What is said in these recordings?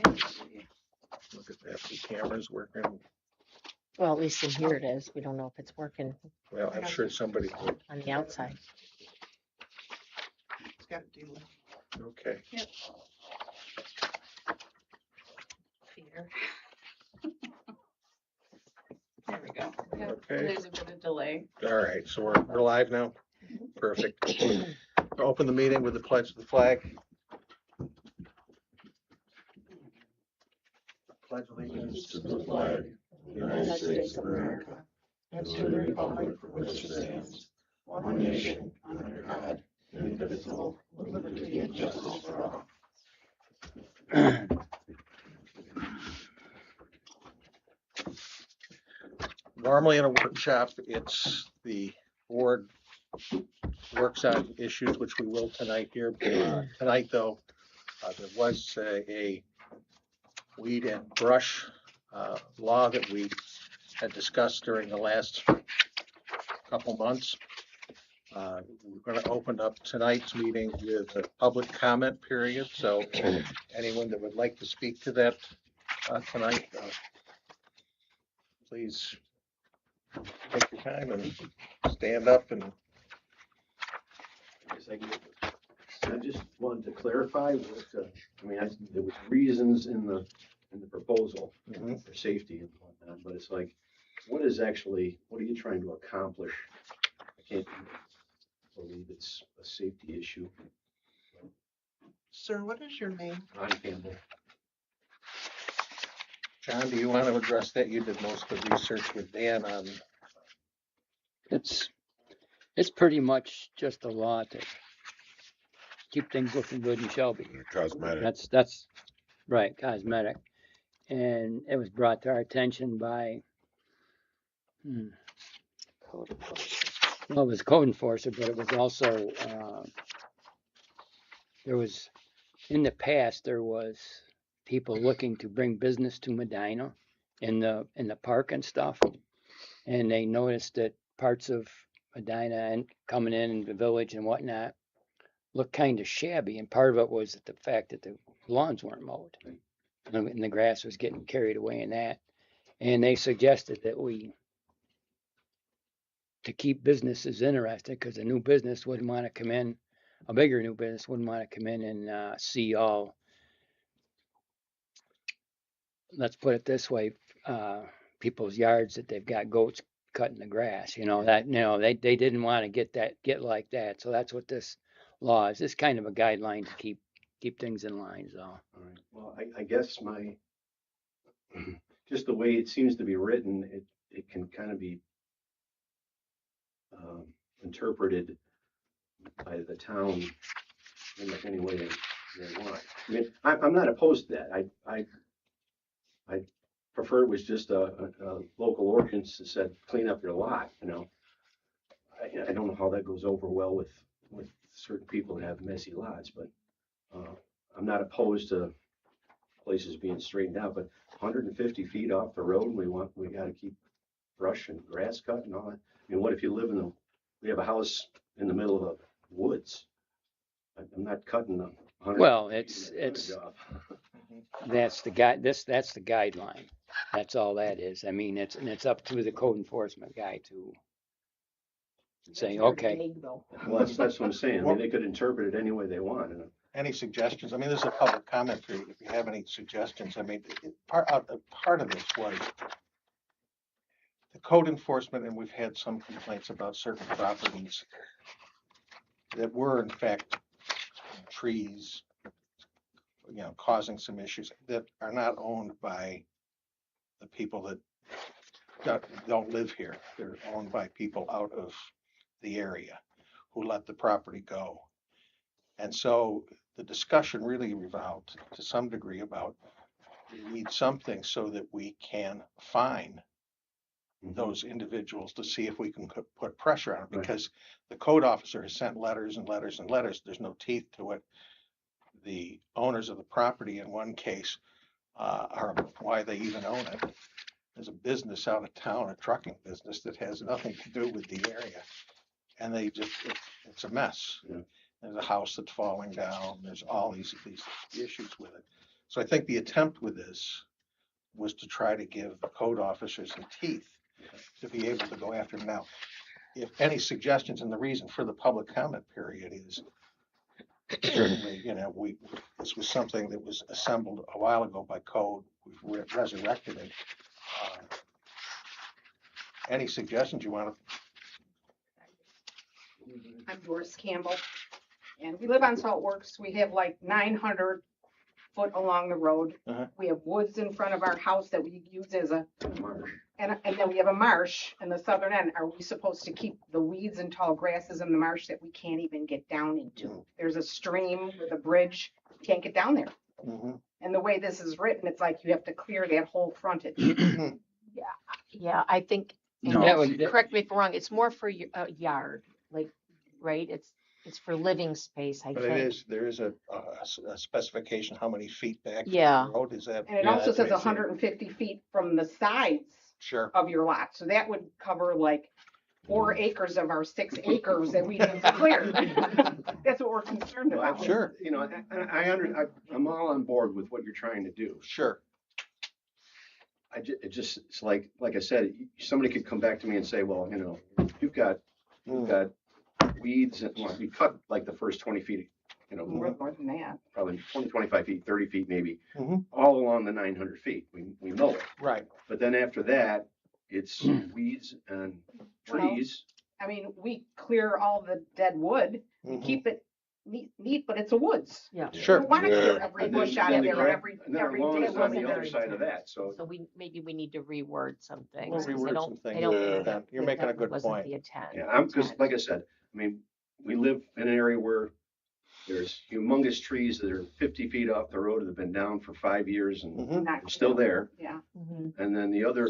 Look at that, the camera's working. Well, at least in here it is. We don't know if it's working Well, I'm sure somebody would. on the outside. It's got to do with Okay. fear. There we go. Yeah, Okay. there's a bit of delay. All right, so we're live now. Perfect. We'll open the meeting with the pledge of the flag. Pledge allegiance To the flag of the United States of America and to the republic for which it stands, one nation, under God, indivisible, with liberty and justice for all. Normally in a workshop, it's the board works on issues, which we will tonight here. Tonight, though, there was a weed and brush law that we had discussed during the last couple months. We're going to open up tonight's meeting with a public comment period. So anyone that would like to speak to that tonight, please take your time and stand up. And I just wanted to clarify what, there was reasons in the proposal for safety and whatnot, but it's like, what are you trying to accomplish? I can't believe it's a safety issue. Sir, what is your name? Ron Campbell. John, do you want to address that? You did most of the research with Dan on. It's pretty much just a law to keep things looking good in Shelby. Cosmetic. That's right, cosmetic. And it was brought to our attention by, well, it was code enforcer, but it was also, in the past, there was people looking to bring business to Medina in the park and stuff. And they noticed that parts of Medina and coming in the village and whatnot looked kind of shabby. And part of it was the fact that the lawns weren't mowed and the grass was getting carried away in that. And they suggested that to keep businesses interested, because a new business wouldn't want to come in, a bigger new business wouldn't want to come in and see all, let's put it this way, people's yards that they've got goats cutting the grass, they didn't want to get like that. So that's what this law is. It's kind of a guideline to keep things in line. So. All right. Well, I guess just the way it seems to be written, it can kind of be interpreted by the town in any way they want. I mean, I'm not opposed to that. I prefer it was just a local ordinance that said clean up your lot. I don't know how that goes over well with certain people that have messy lots, but I'm not opposed to places being straightened out. But 150 feet off the road, we got to keep brush and grass cut and all that. I mean, what if you live we have a house in the middle of the woods? I'm not cutting them. Well, it's that's the guideline. That's all that is. I mean, it's up to the code enforcement guy to say, okay. Well, that's what I'm saying. I mean, they could interpret it any way they want. Any suggestions? I mean, this is a public comment period. If you have any suggestions, I mean, part of this was the code enforcement, and we've had some complaints about certain properties that were in fact trees, causing some issues that are not owned by the people that don't live here. They're owned by people out of the area who let the property go. And so the discussion really revolved to some degree about we need something so that we can fine those individuals to see if we can put pressure on them, because the code officer has sent letters and letters and letters. There's no teeth to it. The owners of the property in one case are why they even own it. There's a business out of town, a trucking business that has nothing to do with the area. And it's a mess. Yeah. There's a house that's falling down. There's all these issues with it. So I think the attempt with this was to try to give the code officers some teeth to be able to go after them. Now, if any suggestions, and the reason for the public comment period is certainly, this was something that was assembled a while ago by code. We've resurrected it. Any suggestions you want to? I'm Doris Campbell, and we live on Saltworks. We have like 900 foot along the road. Uh-huh. We have woods in front of our house that we use as a marsh. And then we have a marsh in the southern end. Are we supposed to keep the weeds and tall grasses in the marsh that we can't even get down into? There's a stream with a bridge. You can't get down there. Mm-hmm. And the way this is written, it's like you have to clear that whole frontage. Yeah, I think, and No. That would- correct me if I'm wrong, it's more for a yard, like, right? It's for living space, I But think. there is a specification, how many feet back from Yeah. the road is that? And it Yeah, also that's says what it said. 150 feet from the sides Sure. of your lot. So that would cover like 4 acres of our 6 acres that we have to clear. That's what we're concerned about. Sure. I'm all on board with what you're trying to do. Sure. It's like I said, somebody could come back to me and say, well, you've got weeds and, well, you cut like the first 20 feet, More than that. probably 20, 25 feet, 30 feet maybe, Mhm. all along the 900 feet. We know it. Right. But then after that, it's weeds and trees. I mean, we clear all the dead wood, Mhm. keep it neat, but it's a woods. Yeah. We Sure. don't want to clear Yeah. every And then- bush out then of the there gra- every and then our day. lawn is on wasn't the other very side of that, so. So maybe we need to reword some things. We'll 'cause I reword don't- some things. I don't Yeah. think that- You're that making a definitely good wasn't point. the intent. Yeah, because like I said, we live in an area where there's humongous trees that are 50 feet off the road that have been down for 5 years and Mhm. Not they're still there. Yeah. Mhm. And then the other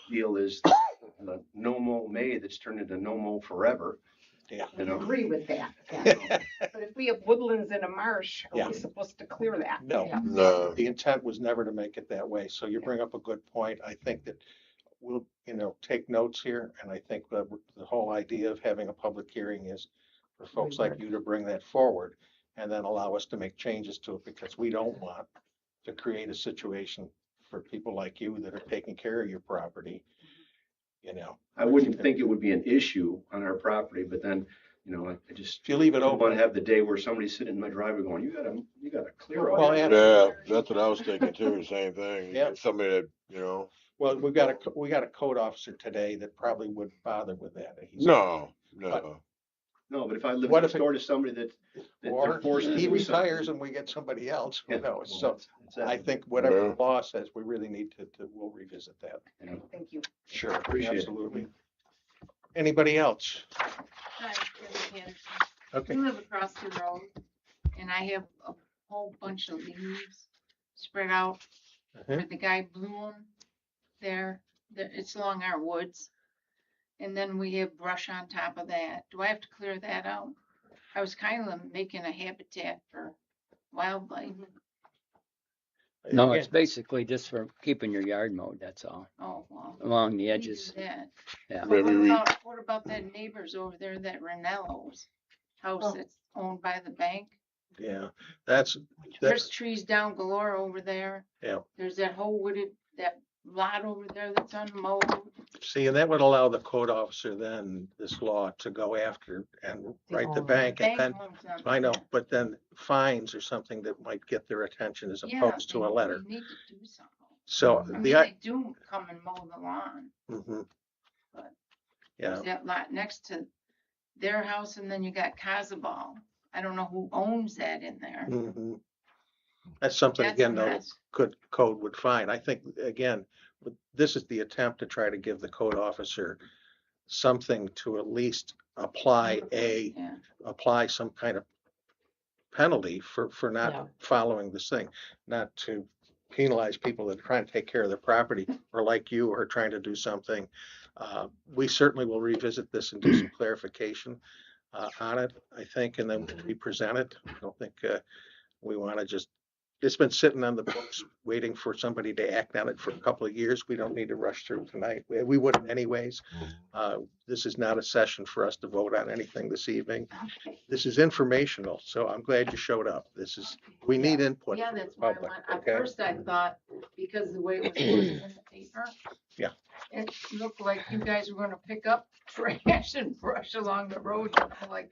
deal is the no mow May that's turned into no mow forever. Yeah. I agree with that. Yeah. But if we have woodlands in a marsh, are Yeah. we supposed to clear that? No. Yeah. No. The intent was never to make it that way. So you bring up a good point. I think that we'll, take notes here. And I think that the whole idea of having a public hearing is for folks like you to bring that forward and then allow us to make changes to it, because we don't want to create a situation for people like you that are taking care of your property, I wouldn't think it would be an issue on our property, but then, I just If you leave it don't want open. to have the day where somebody's sitting in my driveway going, you gotta clear all Well, that. and- Yeah, that's what I was thinking too, same thing. Yeah. Somebody that, Well, we got a code officer today that probably wouldn't bother with that. He's- no. No, but if I live What next if it- door to somebody that they're Or forced to he do something. retires and we get somebody else, who Yeah, knows? well, So that's it. I think whatever Yeah. the law says, we really need to, we'll revisit that. Thank you. Sure. Appreciate it. Absolutely. Anybody else? Hi, Debbie Anderson. Okay. I live across the road and I have a whole bunch of leaves spread out where the guy blew them there. It's along our woods. And then we have brush on top of that. Do I have to clear that out? I was kind of making a habitat for wildlife. No, Again, it's basically just for keeping your yard mowed, that's all, Oh, well. along the we do edges. that. Yeah. But Maybe we, what about that neighbors over there, that Ranello's house Oh. that's owned by the bank? Yeah, that's, There's trees down galore over there. Yeah. There's that whole wooded, that lot over there that's unmowed. see, and that would allow the code officer then, this law, to go after and write the owner. bank. And Bank then, owns them. I know, but then fines or something that might get their attention as Yeah, opposed to a they letter. Need to do something. So I mean, the, they do come and mow the lawn. Mhm. But Yeah, There's that lot next to their house, and then you got Casabal. I don't know who owns that in there. mhm. That's something, That's a again, though, that mess. code would find. I think, again, this is the attempt to try to give the code officer something to at least apply some kind of penalty for Yeah. not following this thing, not to penalize people that are trying to take care of their property or like you are trying to do something. We certainly will revisit this and do some clarification on it, I think, and then we present it. I don't think we want to just it's been sitting on the books, waiting for somebody to act on it for a couple of years. We don't need to rush through tonight. We wouldn't anyways. This is not a session for us to vote on anything this evening. This is informational, so I'm glad you showed up. We need input Yeah, from the that's why I public, went, at okay? first I thought, because of the way it was posted in the paper. Yeah. It looked like you guys were gonna pick up trash and brush along the road, you know, like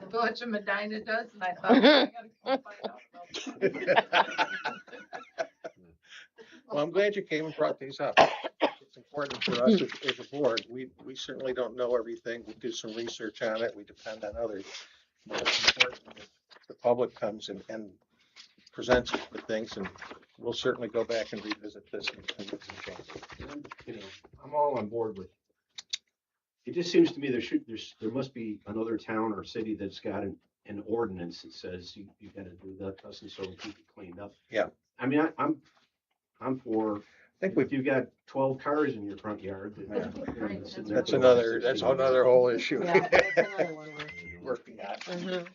the village of Medina does, and I thought, I gotta go find out about that. Well, I'm glad you came and brought these up. It's important for us as a board. We certainly don't know everything. We do some research on it. We depend on others. But it's important that the public comes and presents with things, and we'll certainly go back and revisit this and make some changes. You know, I'm all on board with. It just seems to me there must be another town or city that's got an ordinance that says you gotta do that, and so keep it cleaned up. Yeah. I mean, I'm for, I think if you got 12 cars in your front yard. that's another whole issue. Yeah, that's another one we're Working on. Mhm.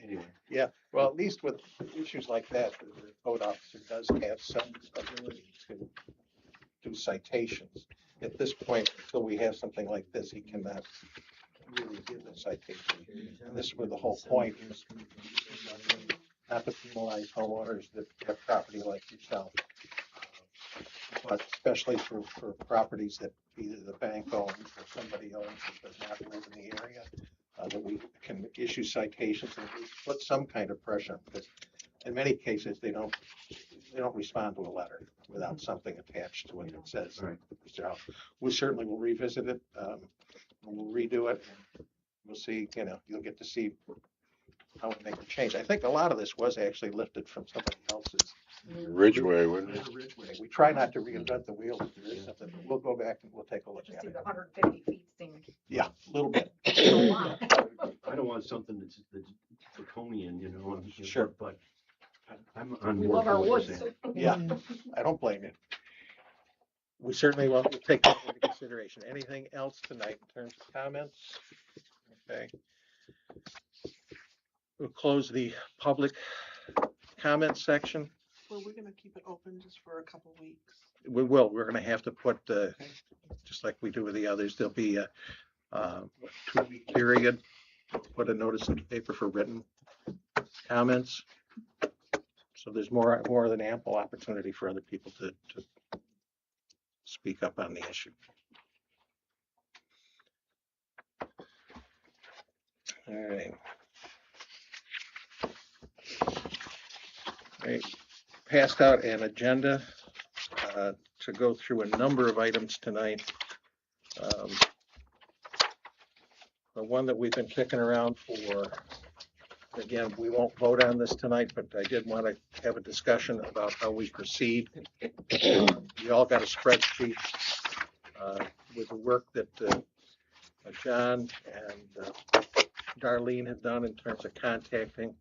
Anyway. Yeah, well, at least with issues like that, the code officer does have some ability to do citations. At this point, until we have something like this, he cannot really give a citation. And this is where the whole point is, not to penalize homeowners that have property like yourself, but especially for properties that either the bank owns or somebody owns that does not live in the area, that we can issue citations and at least put some kind of pressure on, because in many cases, they don't respond to a letter without something attached to it that says, Right. so we certainly will revisit it, we'll redo it, we'll see, you'll get to see how we make a change. I think a lot of this was actually lifted from somebody else's. Ridgeway, wouldn't it? Ridgeway. We try not to reinvent the wheel if there is something, but we'll go back and we'll take a look Just at see it. the 150 feet thing. Yeah, a little bit. A lot. I don't want something that's draconian, Sure. But I'm on We board love our with what woods. you're saying. Yeah, I don't blame you. We certainly will take that into consideration. Anything else tonight in terms of comments? Okay. We'll close the public comment section. Well, we're gonna keep it open just for a couple weeks. We will. We're going to have to put, just like we do with the others, there'll be a 2-week period. Put a notice in the paper for written comments. So there's more than ample opportunity for other people to speak up on the issue. All right. I passed out an agenda to go through a number of items tonight. The one that we've been kicking around for, again, we won't vote on this tonight, but I did want to have a discussion about how we proceed. We all got a spreadsheet with the work that John and Darlene have done in terms of contacting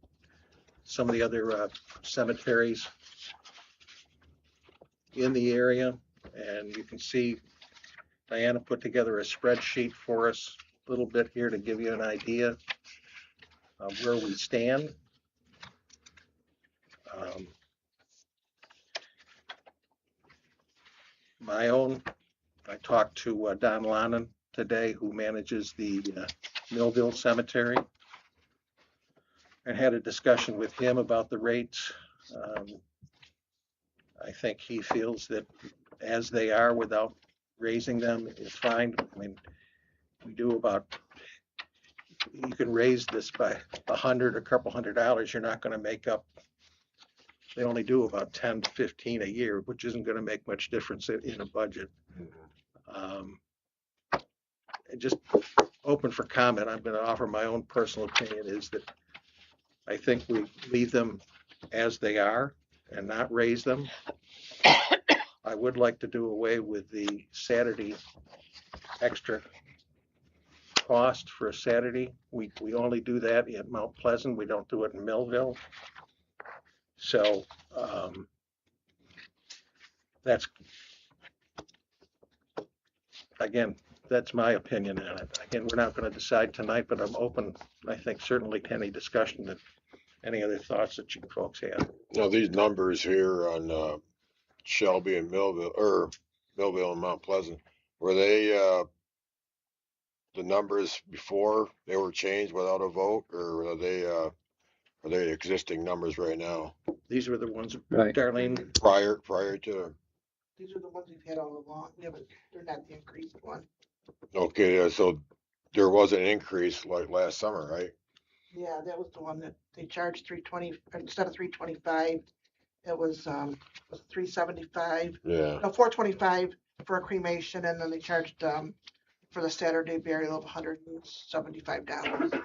some of the other cemeteries in the area. And you can see Diana put together a spreadsheet for us a little bit here to give you an idea of where we stand. I talked to Don Lannon today, who manages the Millville Cemetery, and had a discussion with him about the rates. I think he feels that as they are, without raising them, is fine. I mean, we do about, you can raise this by $100, a couple $100. You're not going to make up. They only do about 10 to 15 a year, which isn't going to make much difference in a budget. And just open for comment. I'm going to offer my own personal opinion is that I think we leave them as they are and not raise them. I would like to do away with the Saturday extra cost for a Saturday. We only do that at Mount Pleasant. We don't do it in Millville. So that's, again, that's my opinion on it. Again, we're not going to decide tonight, but I'm open, I think, certainly to any discussion that Any other thoughts that you folks have? Now, these numbers here on Shelby and Millville and Mount Pleasant, were they the numbers before they were changed without a vote, or are they existing numbers right now? These were the ones, Right. Darlene, Prior to, These are the ones we've had all along. Yeah, but they're not the increased one. okay, so there was an increase like last summer, right? Yeah, that was the one that they charged 320 instead of 325. It was 375. Yeah. No, 425 for a cremation, and then they charged for the Saturday burial of $175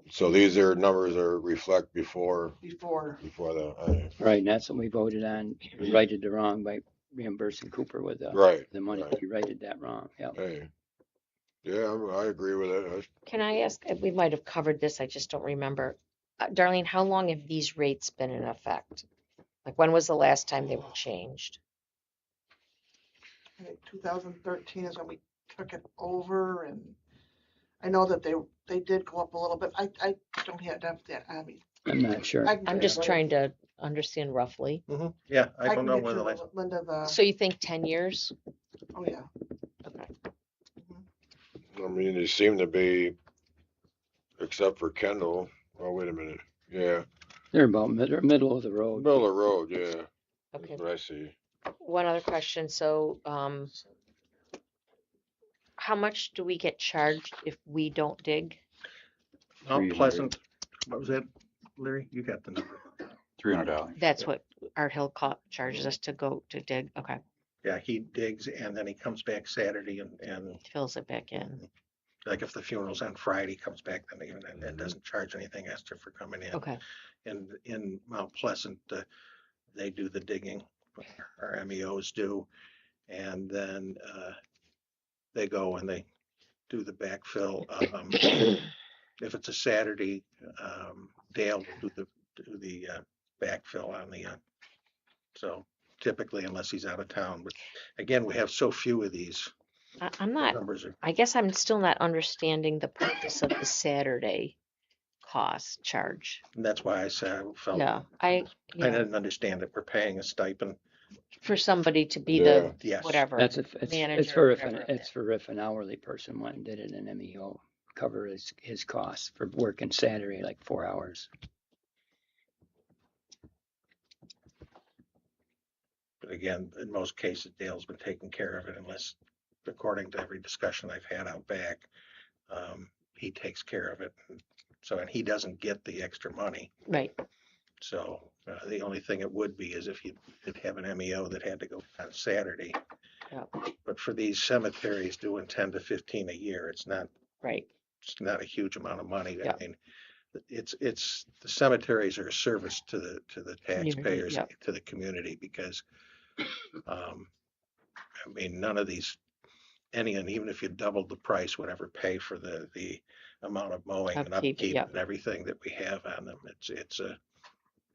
So these are numbers that reflect before before. the, Right, and that's what we voted on. We righted the wrong by reimbursing Cooper with right. the money. Right. We righted that wrong, yeah. Hey, yeah, I agree with it. Can I ask, we might have covered this, I just don't remember. Darlene, how long have these rates been in effect? Like, when was the last time they were changed? I think 2013 is when we took it over, and I know that they did go up a little bit. I don't have that. I mean, I'm not sure. I can I'm get just Linda- trying to understand roughly. yeah, I I don't can know get when the you last, Linda So you think 10 years? oh yeah. Okay. I mean, they seem to be, except for Kendall. Oh, wait a minute. Yeah, They're about middle of the road. middle of the road. Yeah, Okay. that's what I see. One other question. So, how much do we get charged if we don't dig? Mount Pleasant, what was that, Larry? You got the number. $300. That's what Art Hill charges us to go to dig. Okay. Yeah, he digs and then he comes back Saturday and Fills it back in. like if the funeral's on Friday, comes back then even and doesn't charge anything extra for coming in. Okay. And in Mount Pleasant, they do the digging, our MEOs do, and then they go and they do the backfill. If it's a Saturday, Dale will do the backfill on the. So typically, unless he's out of town, but again, we have so few of these. I'm the not, numbers are. I guess I'm still not understanding the purpose of the Saturday cost charge. And that's why I said I felt. Yeah, I didn't understand that we're paying a stipend. for somebody to be Yeah. the Yes. whatever. That's it's manager for or if whatever. it's for if an hourly person went and did it in MEO, cover his costs for working Saturday, like 4 hours. But again, in most cases, Dale's been taking care of it unless, according to every discussion I've had out back, he takes care of it. So, and he doesn't get the extra money. Right. So the only thing it would be is if you did have an MEO that had to go on Saturday. Yep. But for these cemeteries doing 10 to 15 a year, it's not Right. a huge amount of money. Yep. I mean, it's the cemeteries are a service to the Community, taxpayers, yep. to the community, because I mean, none of these, and even if you doubled the price, would ever pay for the amount of mowing and Upkeep, upkeep yep. and everything that we have on them.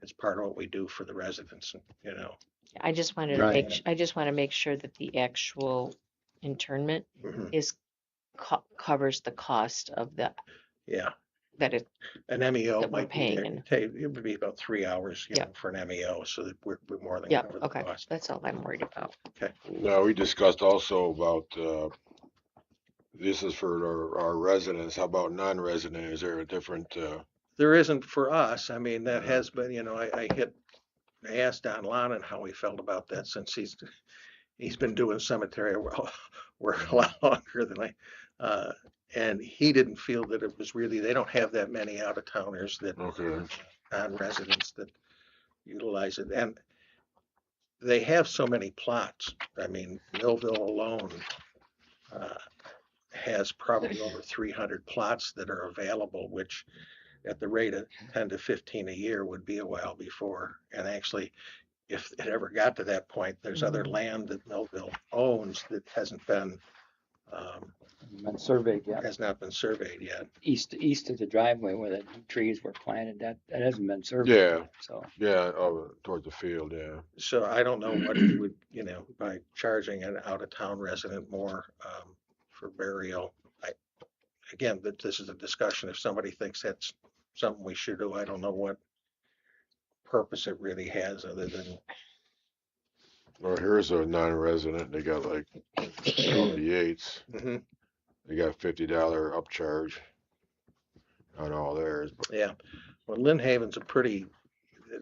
It's part of what we do for the residents, and. I just wanted Right. to I just want to make sure that the actual internment Mhm. is covers the cost of Yeah, that it. an MEO That we're might be paying there. in. It would be about 3 hours, Yeah. for an MEO, so that we're more than Yeah. cover the Okay. cost. That's all I'm worried about. Now, we discussed also about, this is for our residents. How about non-resident? Is there a different, There isn't for us. I mean, that has been, I asked Don Lonan how he felt about that since he's been doing cemetery work a lot longer than and he didn't feel that it was really, they don't have that many out of towners that okay, non-residents that utilize it. And they have so many plots. I mean, Millville alone has probably over 300 plots that are available, which at the rate of 10 to 15 a year would be a while before. And actually, if it ever got to that point, there's other land that Millville owns that hasn't been, Been surveyed yet. has not been surveyed yet. East of the driveway where the trees were planted, that hasn't been surveyed. Yeah. yet, so. yeah, towards the field, yeah. So I don't know what you would, by charging an out-of-town resident more for burial. Again, this is a discussion. If somebody thinks that's something we should do, I don't know what purpose it really has other than, Well, here's a non-resident. They got like 78s. Mhm. They got $50 upcharge on all theirs. But Yeah. Well, Lynn Haven's a pretty,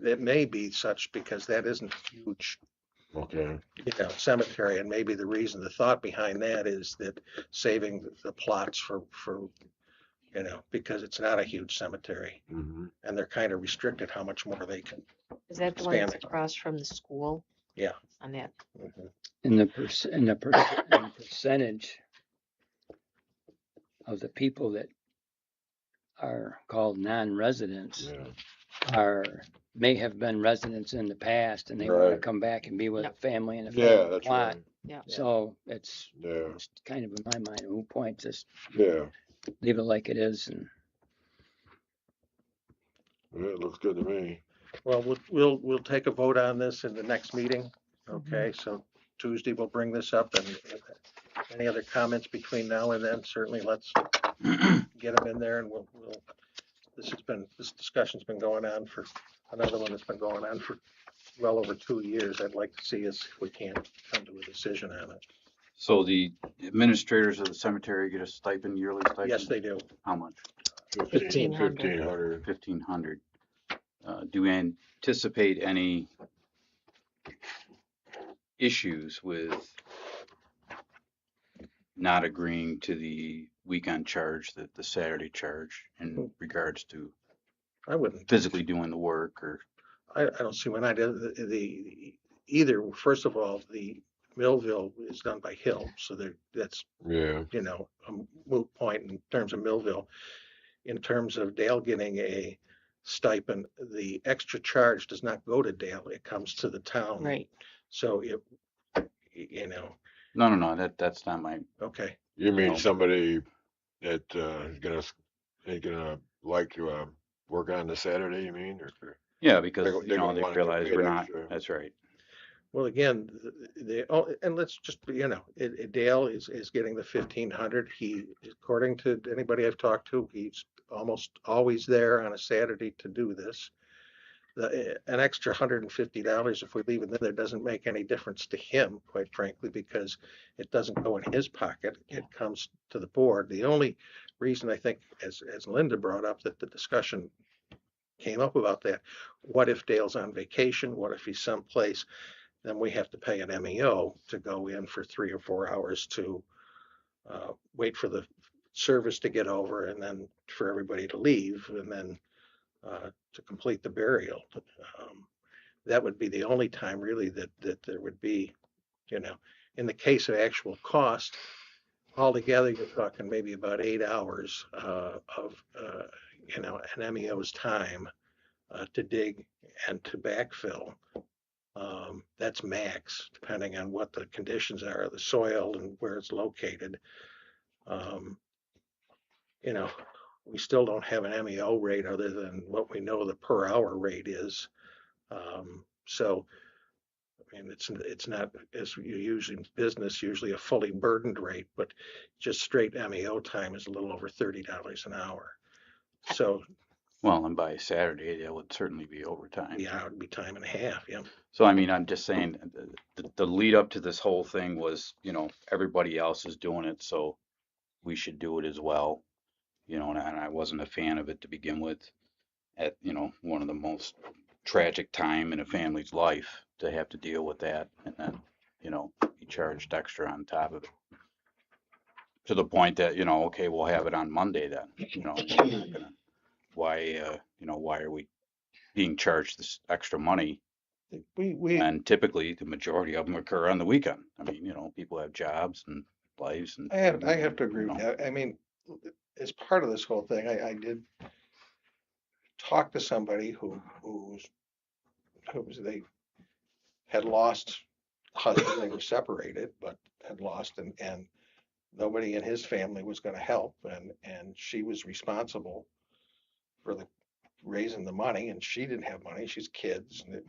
it may be such because that isn't a huge, okay. cemetery. And maybe the thought behind that is that saving the plots for, because it's not a huge cemetery Mm-hmm. and they're kind of restricted how much more they can Is that the one that's expand. across from the school? Yeah. On that, Mhm. And the percentage of the people that are called non-residents Yeah. may have been residents in the past and they want to Right. come back and be with a Yep. family and a Yeah, family that's plot. right. yeah. So it's Yeah. kind of in my mind, who points, just Yeah. leave it like it is. And Yeah, it looks good to me. Well, we'll take a vote on this in the next meeting. Okay, so Tuesday we'll bring this up and any other comments between now and then, certainly let's get them in there and this discussion's been going on for, another one that's been going on for well over 2 years. I'd like to see us, if we can, come to a decision on it. So the administrators of the cemetery get a stipend, yearly stipend? Yes, they do. How much? 1,500. 1,500. 1,500. Do we anticipate any issues with not agreeing to the weekend charge, the Saturday charge in regards to I wouldn't, physically doing the work or? I don't see when I did either. First of all, the Millville is done by Hill, so that's, Yeah. a moot point in terms of Millville. In terms of Dale getting a stipend, the extra charge does not go to Dale, it comes to the town. Right. So No, that's not my, okay, You mean No. somebody that is gonna like to work on the Saturday? You mean, or yeah, because, They're gonna they wanna get realize paid we're not, extra. that's right. well, again, and let's just, Dale is getting the 1,500. He, according to anybody I've talked to, he's almost always there on a Saturday to do this. An extra $150, if we leave it in there, doesn't make any difference to him, quite frankly, because it doesn't go in his pocket. It comes to the board. The only reason I think, as Linda brought up, that the discussion came up about that, what if Dale's on vacation? What if he's someplace? Then we have to pay an MEO to go in for 3 or 4 hours to wait for the service to get over and then for everybody to leave and then to complete the burial. That would be the only time really that there would be, in the case of actual cost, altogether, you're talking maybe about 8 hours of, an MEO's time to dig and to backfill. That's max, depending on what the conditions are of the soil and where it's located. Um, we still don't have an MEO rate other than what we know the per hour rate is. So, I mean, it's not, as you use in business, usually a fully burdened rate, but just straight MEO time is a little over $30 an hour. So, Well, and by Saturday, that would certainly be overtime. yeah, it would be time and a half, yeah. So, I mean, I'm just saying, the lead up to this whole thing was, everybody else is doing it, so we should do it as well. And I wasn't a fan of it to begin with at, one of the most tragic time in a family's life to have to deal with that and then, be charged extra on top of it. To the point that, okay, we'll have it on Monday then, we're not gonna, why are we being charged this extra money? We And typically the majority of them occur on the weekend. I mean, people have jobs and lives and. I have to agree with that. I mean, as part of this whole thing, I did talk to somebody who they had lost husband, they were separated, but had lost and nobody in his family was gonna help and she was responsible for raising the money and she didn't have money, she's kids, and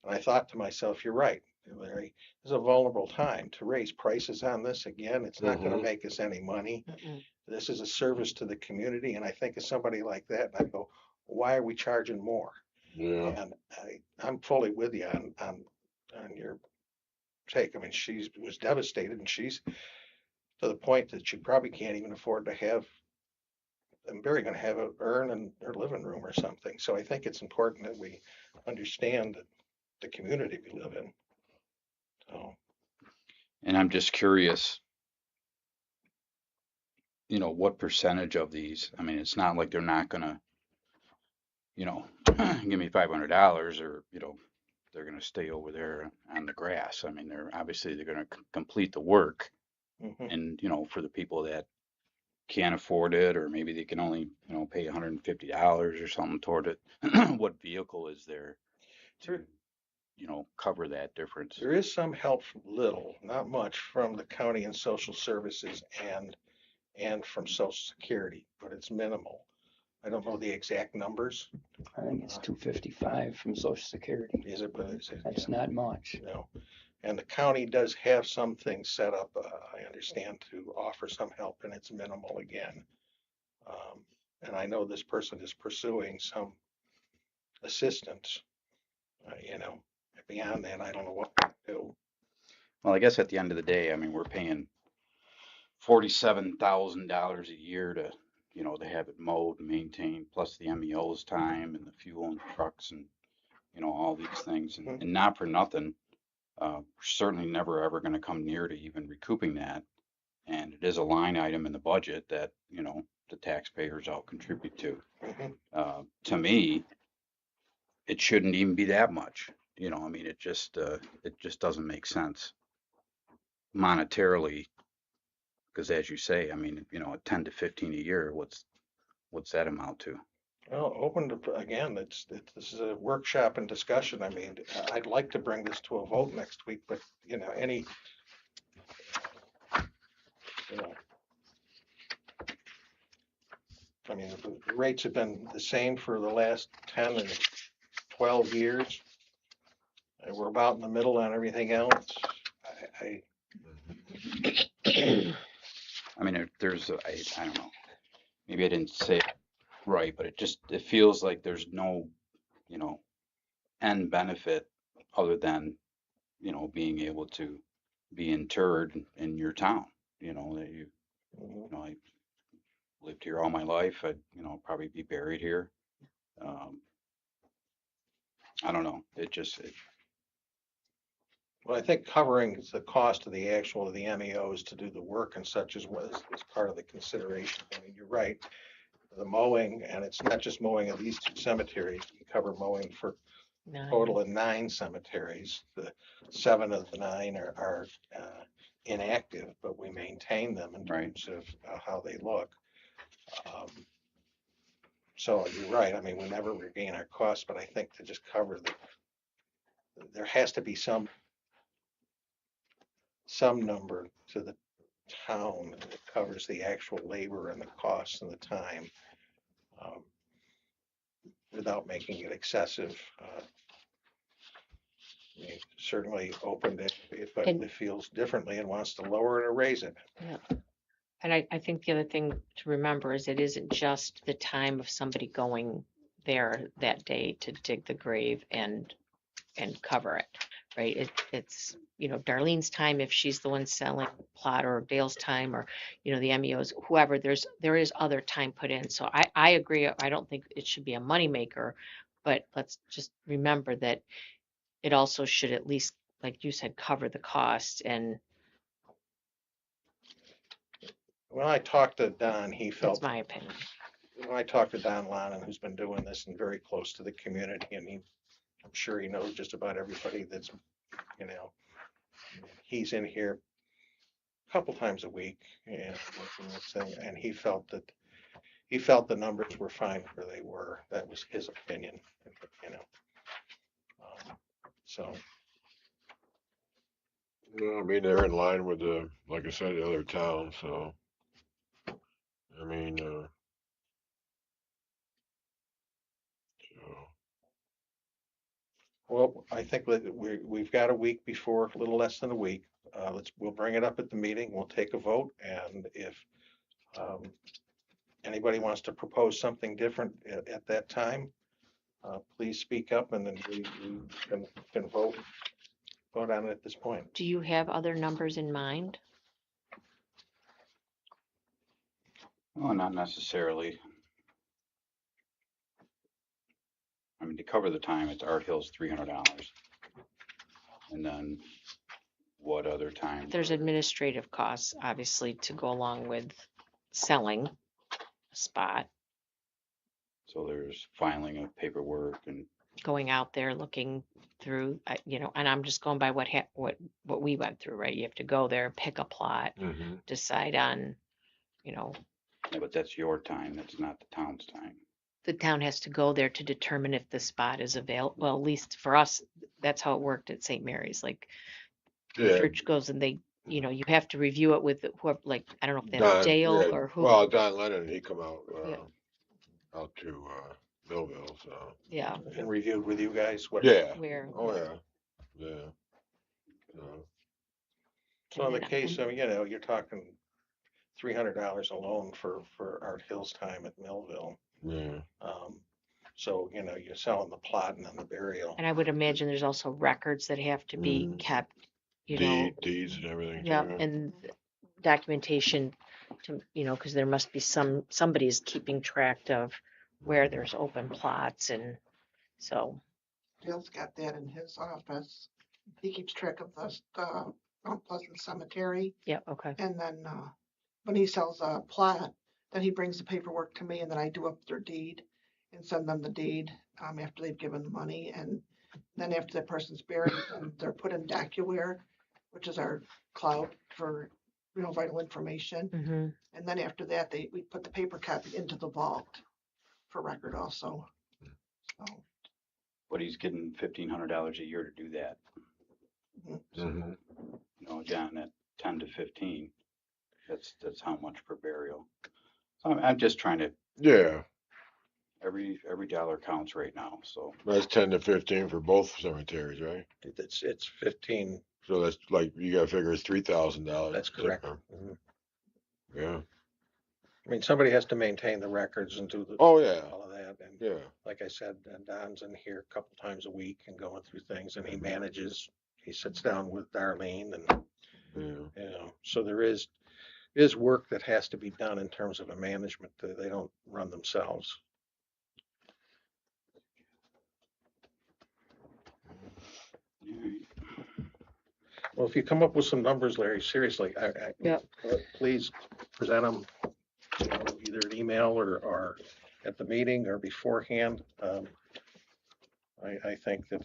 I thought to myself, you're right, Larry, it's a vulnerable time to raise prices on this again. It's not gonna make us any money. This is a service to the community, and I think of somebody like that, and I go, why are we charging more? Yeah. And I'm fully with you on your take. I mean, she was devastated, and she's to the point that she probably can't even afford to have, I'm very gonna have a urn in her living room or something. So I think it's important that we understand that the community we live in. So, And I'm just curious, you know, what percentage of these, I mean, it's not like they're not gonna, you know, give me $500 or, you know, they're gonna stay over there on the grass. I mean, they're gonna complete the work. mhm. And, you know, for the people that can't afford it, or maybe they can only, you know, pay $150 or something toward it, what vehicle is there to, There, you know, cover that difference? there is some help, from little, not much, from the county and social services and from Social Security, but it's minimal. I don't know the exact numbers. I think it's 255 from Social Security. Is it, but is it, That's not much. you know, and the county does have some things set up, I understand, to offer some help, and it's minimal again. Um, and I know this person is pursuing some assistance, you know, beyond that, I don't know what to do. Well, I guess at the end of the day, I mean, we're paying $47,000 a year to, you know, to have it mowed and maintained, plus the MEO's time and the fuel and trucks and, you know, all these things. Mhm. And not for nothing, we're certainly never ever going to come near to even recouping that. And it is a line item in the budget that, you know, the taxpayers all contribute to. Mhm. To me, it shouldn't even be that much. You know, I mean, it just doesn't make sense monetarily, because as you say, I mean, you know, at 10 to 15 a year, what's that amount to? Well, open to, again, this is a workshop and discussion. I mean, I'd like to bring this to a vote next week, but, you know, you know, I mean, the rates have been the same for the last 10 and 12 years. And we're about in the middle on everything else. I, I mean, I don't know, maybe I didn't say it right, but it feels like there's no, you know, end benefit other than, you know, being able to be interred in your town. You know, that you know, I lived here all my life. I'd, you know, probably be buried here. Um, I don't know. well, I think covering the cost of the actual of the MEOs to do the work and such is part of the consideration. I mean, you're right. The mowing, and it's not just mowing of these two cemeteries. We cover mowing for total of 9 cemeteries. The 7 of the 9 are inactive, but we maintain them in Right. terms of how they look. Um, so you're right. I mean, we never regain our costs, but I think to just cover there has to be some number to the town that covers the actual labor and the costs and the time, um, without making it excessive. I mean, certainly open to if And- it feels differently and wants to lower it or raise it. And I think the other thing to remember is it isn't just the time of somebody going there that day to dig the grave and cover it, right? It's, you know, Darlene's time if she's the one selling plot, or Dale's time, or, you know, the MEOs, whoever, there is other time put in. So I agree. I don't think it should be a moneymaker, but let's just remember that it also should at least, like you said, cover the cost. And When I talked to Don, he that's felt, my opinion. when I talked to Don Lannon, who's been doing this and very close to the community, and I'm sure he knows just about everybody that's, you know, he's in here a couple times a week and working this thing, and he felt the numbers were fine where they were. That was his opinion, you know. So, No, I mean, they're in line with like I said, the other towns, so, I mean, so, well, I think that we've got a week before, a little less than a week. We'll bring it up at the meeting. We'll take a vote, and if um, anybody wants to propose something different at that time, please speak up and then we can vote on it at this point. Do you have other numbers in mind? Well, not necessarily. I mean, to cover the time, it's Art Hill's $300. And then what other time? There's administrative costs, obviously, to go along with selling a spot, So there's filing of paperwork and going out there, looking through, you know, and I'm just going by what we went through, right? You have to go there, pick a plot, Mm-hmm. decide on, you know, yeah, but that's your time. That's not the town's time. the town has to go there to determine if the spot is available. Well, at least for us, that's how it worked at St. Mary's. Like, Yeah. church goes and they, you know, you have to review it with whoever, like, I don't know if that's Don, Dale yeah, or who. Well, Don Lennon, he come out, Yeah. out to, Millville, so. Yeah, And reviewed with you guys what. Yeah. where. Oh, yeah. Yeah. So, So in the And then- case of, you know, you're talking $300 alone for Art Hill's time at Millville. yeah. So, you know, you're selling the plot and then the burial. And I would imagine there's also records that have to be kept, you know. Deeds and everything. Yeah, too. and documentation to, you know, because there must be somebody's keeping track of where there's open plots, and so, Dale's got that in his office. He keeps track of the Mount Pleasant Cemetery. yeah, okay. And then, when he sells a plot, then he brings the paperwork to me and then I do up their deed and send them the deed, after they've given the money. And then after that person's buried, they're put in DocuWare, which is our cloud for, you know, vital information. Mm-hmm. And then after that, we put the paper copy into the vault for record also. So, But he's getting $1,500 a year to do that. Mhm. You know, John, at 10 to 15, that's how much per burial. So I'm just trying to, Yeah, every dollar counts right now, so. that's 10 to 15 for both cemeteries, right? It's 15. So that's like, you gotta figure it's $3,000. That's correct. Mhm. Yeah. I mean, somebody has to maintain the records and do Oh, yeah. all of that. And Yeah. like I said, Don's in here a couple times a week and going through things, and he sits down with Darlene, and Yeah. you know, so there is work that has to be done in terms of a management that they don't run themselves. Well, if you come up with some numbers, Larry, seriously, Yep. please present them, either an email or at the meeting or beforehand. I think that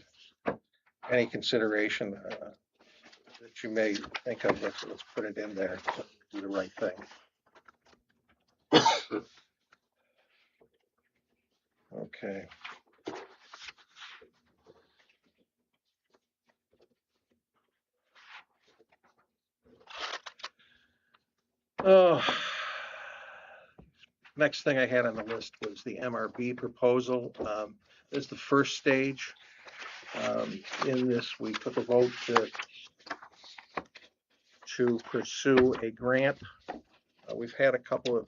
any consideration that you may think of, let's put it in there to do the right thing. Okay. Oh, next thing I had on the list was the MRB proposal. This is the first stage. In this, we took a vote to pursue a grant. We've had a couple of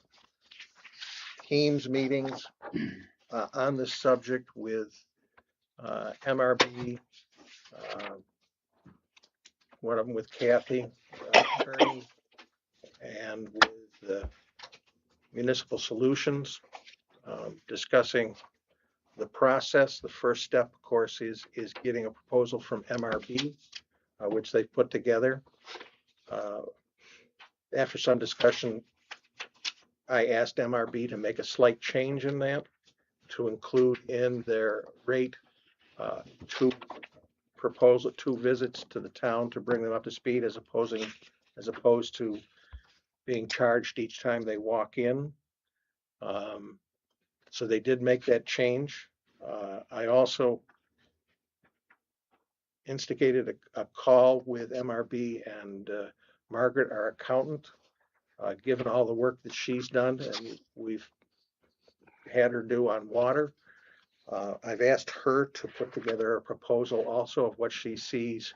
Teams meetings on this subject with MRB, one of them with Kathy, attorney, and with Municipal Solutions, discussing the process. The first step, of course, is getting a proposal from MRB, which they've put together. After some discussion, I asked MRB to make a slight change in that, to include in their rate two visits to the town to bring them up to speed, as opposed to being charged each time they walk in. So they did make that change. I also instigated a call with MRB and Margaret, our accountant, given all the work that she's done, and we've had her do on water. I've asked her to put together a proposal also of what she sees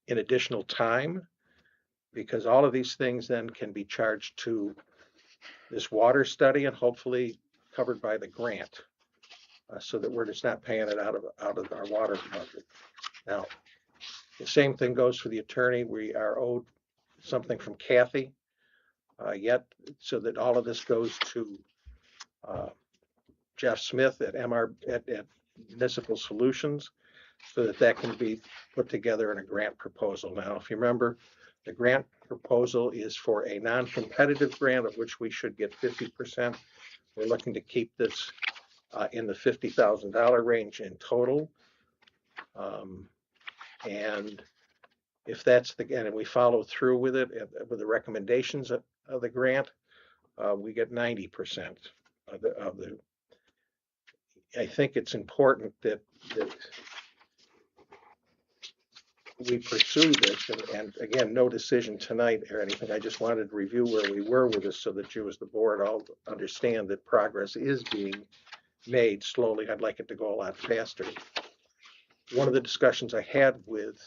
in additional time, because all of these things then can be charged to this water study and hopefully covered by the grant. so that we're just not paying it out of our water budget. Now, the same thing goes for the attorney. We are owed something from Kathy yet, so that all of this goes to Jeff Smith at at Municipal Solutions, so that that can be put together in a grant proposal. Now, if you remember, the grant proposal is for a non-competitive grant of which we should get 50%. We're looking to keep this in the $50,000 range in total. And if that's and we follow through with it, with the recommendations of the grant, we get 90% of the. I think it's important that we pursue this, and again, no decision tonight or anything. I just wanted to review where we were with this so that you as the board all understand that progress is being made slowly. I'd like it to go a lot faster. One of the discussions I had with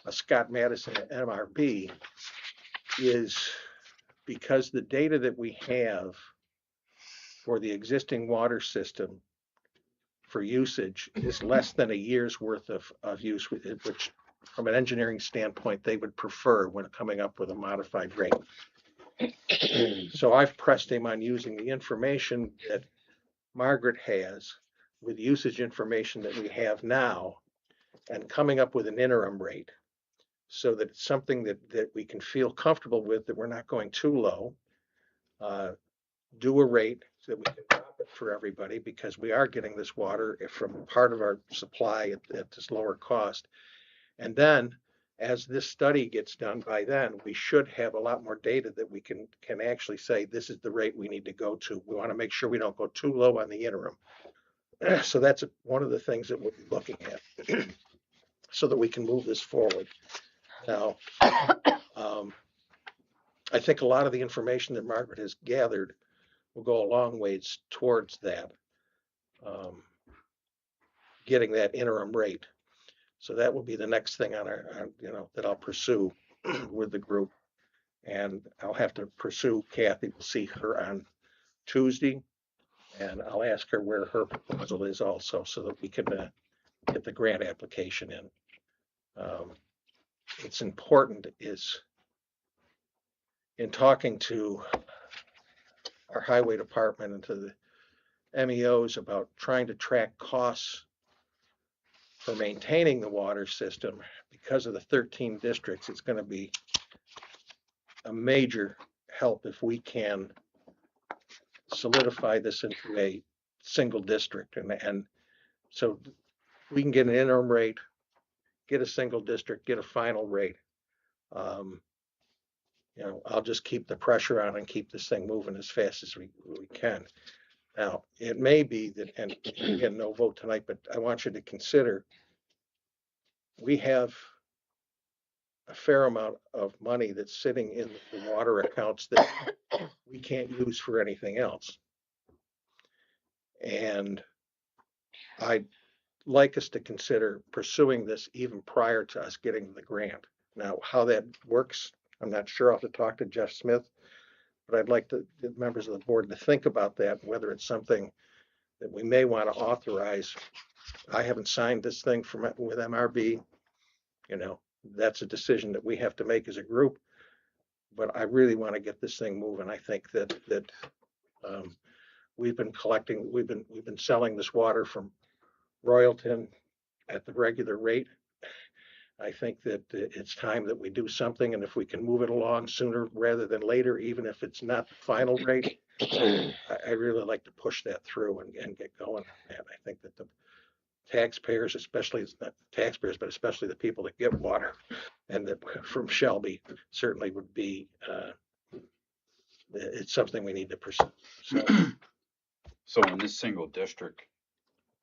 Scott Madison at MRB is because the data that we have for the existing water system for usage is less than a year's worth of use, which from an engineering standpoint, they would prefer when coming up with a modified rate. So I've pressed him on using the information that Margaret has with usage information that we have now and coming up with an interim rate so that it's something that we can feel comfortable with, that we're not going too low. Do a rate so that we can drop it for everybody, because we are getting this water from part of our supply at this lower cost. And then as this study gets done by then, we should have a lot more data that we can actually say, this is the rate we need to go to. We want to make sure we don't go too low on the interim. So that's one of the things that we'll be looking at so that we can move this forward. Now, I think a lot of the information that Margaret has gathered will go a long ways towards that, getting that interim rate. So that will be the next thing on that I'll pursue with the group. And I'll have to pursue Kathy. We'll see her on Tuesday, and I'll ask her where her proposal is also, so that we can get the grant application in. It's important is in talking to our highway department and to the MEOs about trying to track costs for maintaining the water system. Because of the 13 districts, it's going to be a major help if we can solidify this into a single district. And so we can get an interim rate, get a single district, get a final rate. I'll just keep the pressure on and keep this thing moving as fast as we can. Now, it may be that, and again, no vote tonight, but I want you to consider, we have a fair amount of money that's sitting in the water accounts that we can't use for anything else. And I'd like us to consider pursuing this even prior to us getting the grant. Now, how that works, I'm not sure. I'll have to talk to Jeff Smith, but I'd like the members of the board to think about that, whether it's something that we may want to authorize. I haven't signed this thing with MRB. That's a decision that we have to make as a group, but I really want to get this thing moving. I think that we've been selling this water from Royalton at the regular rate. I think that it's time that we do something, and if we can move it along sooner rather than later, even if it's not the final rate, I really like to push that through and get going on that. I think that the taxpayers, especially not taxpayers, but especially the people that get water and that from Shelby, certainly would be, it's something we need to pursue. So in this single district,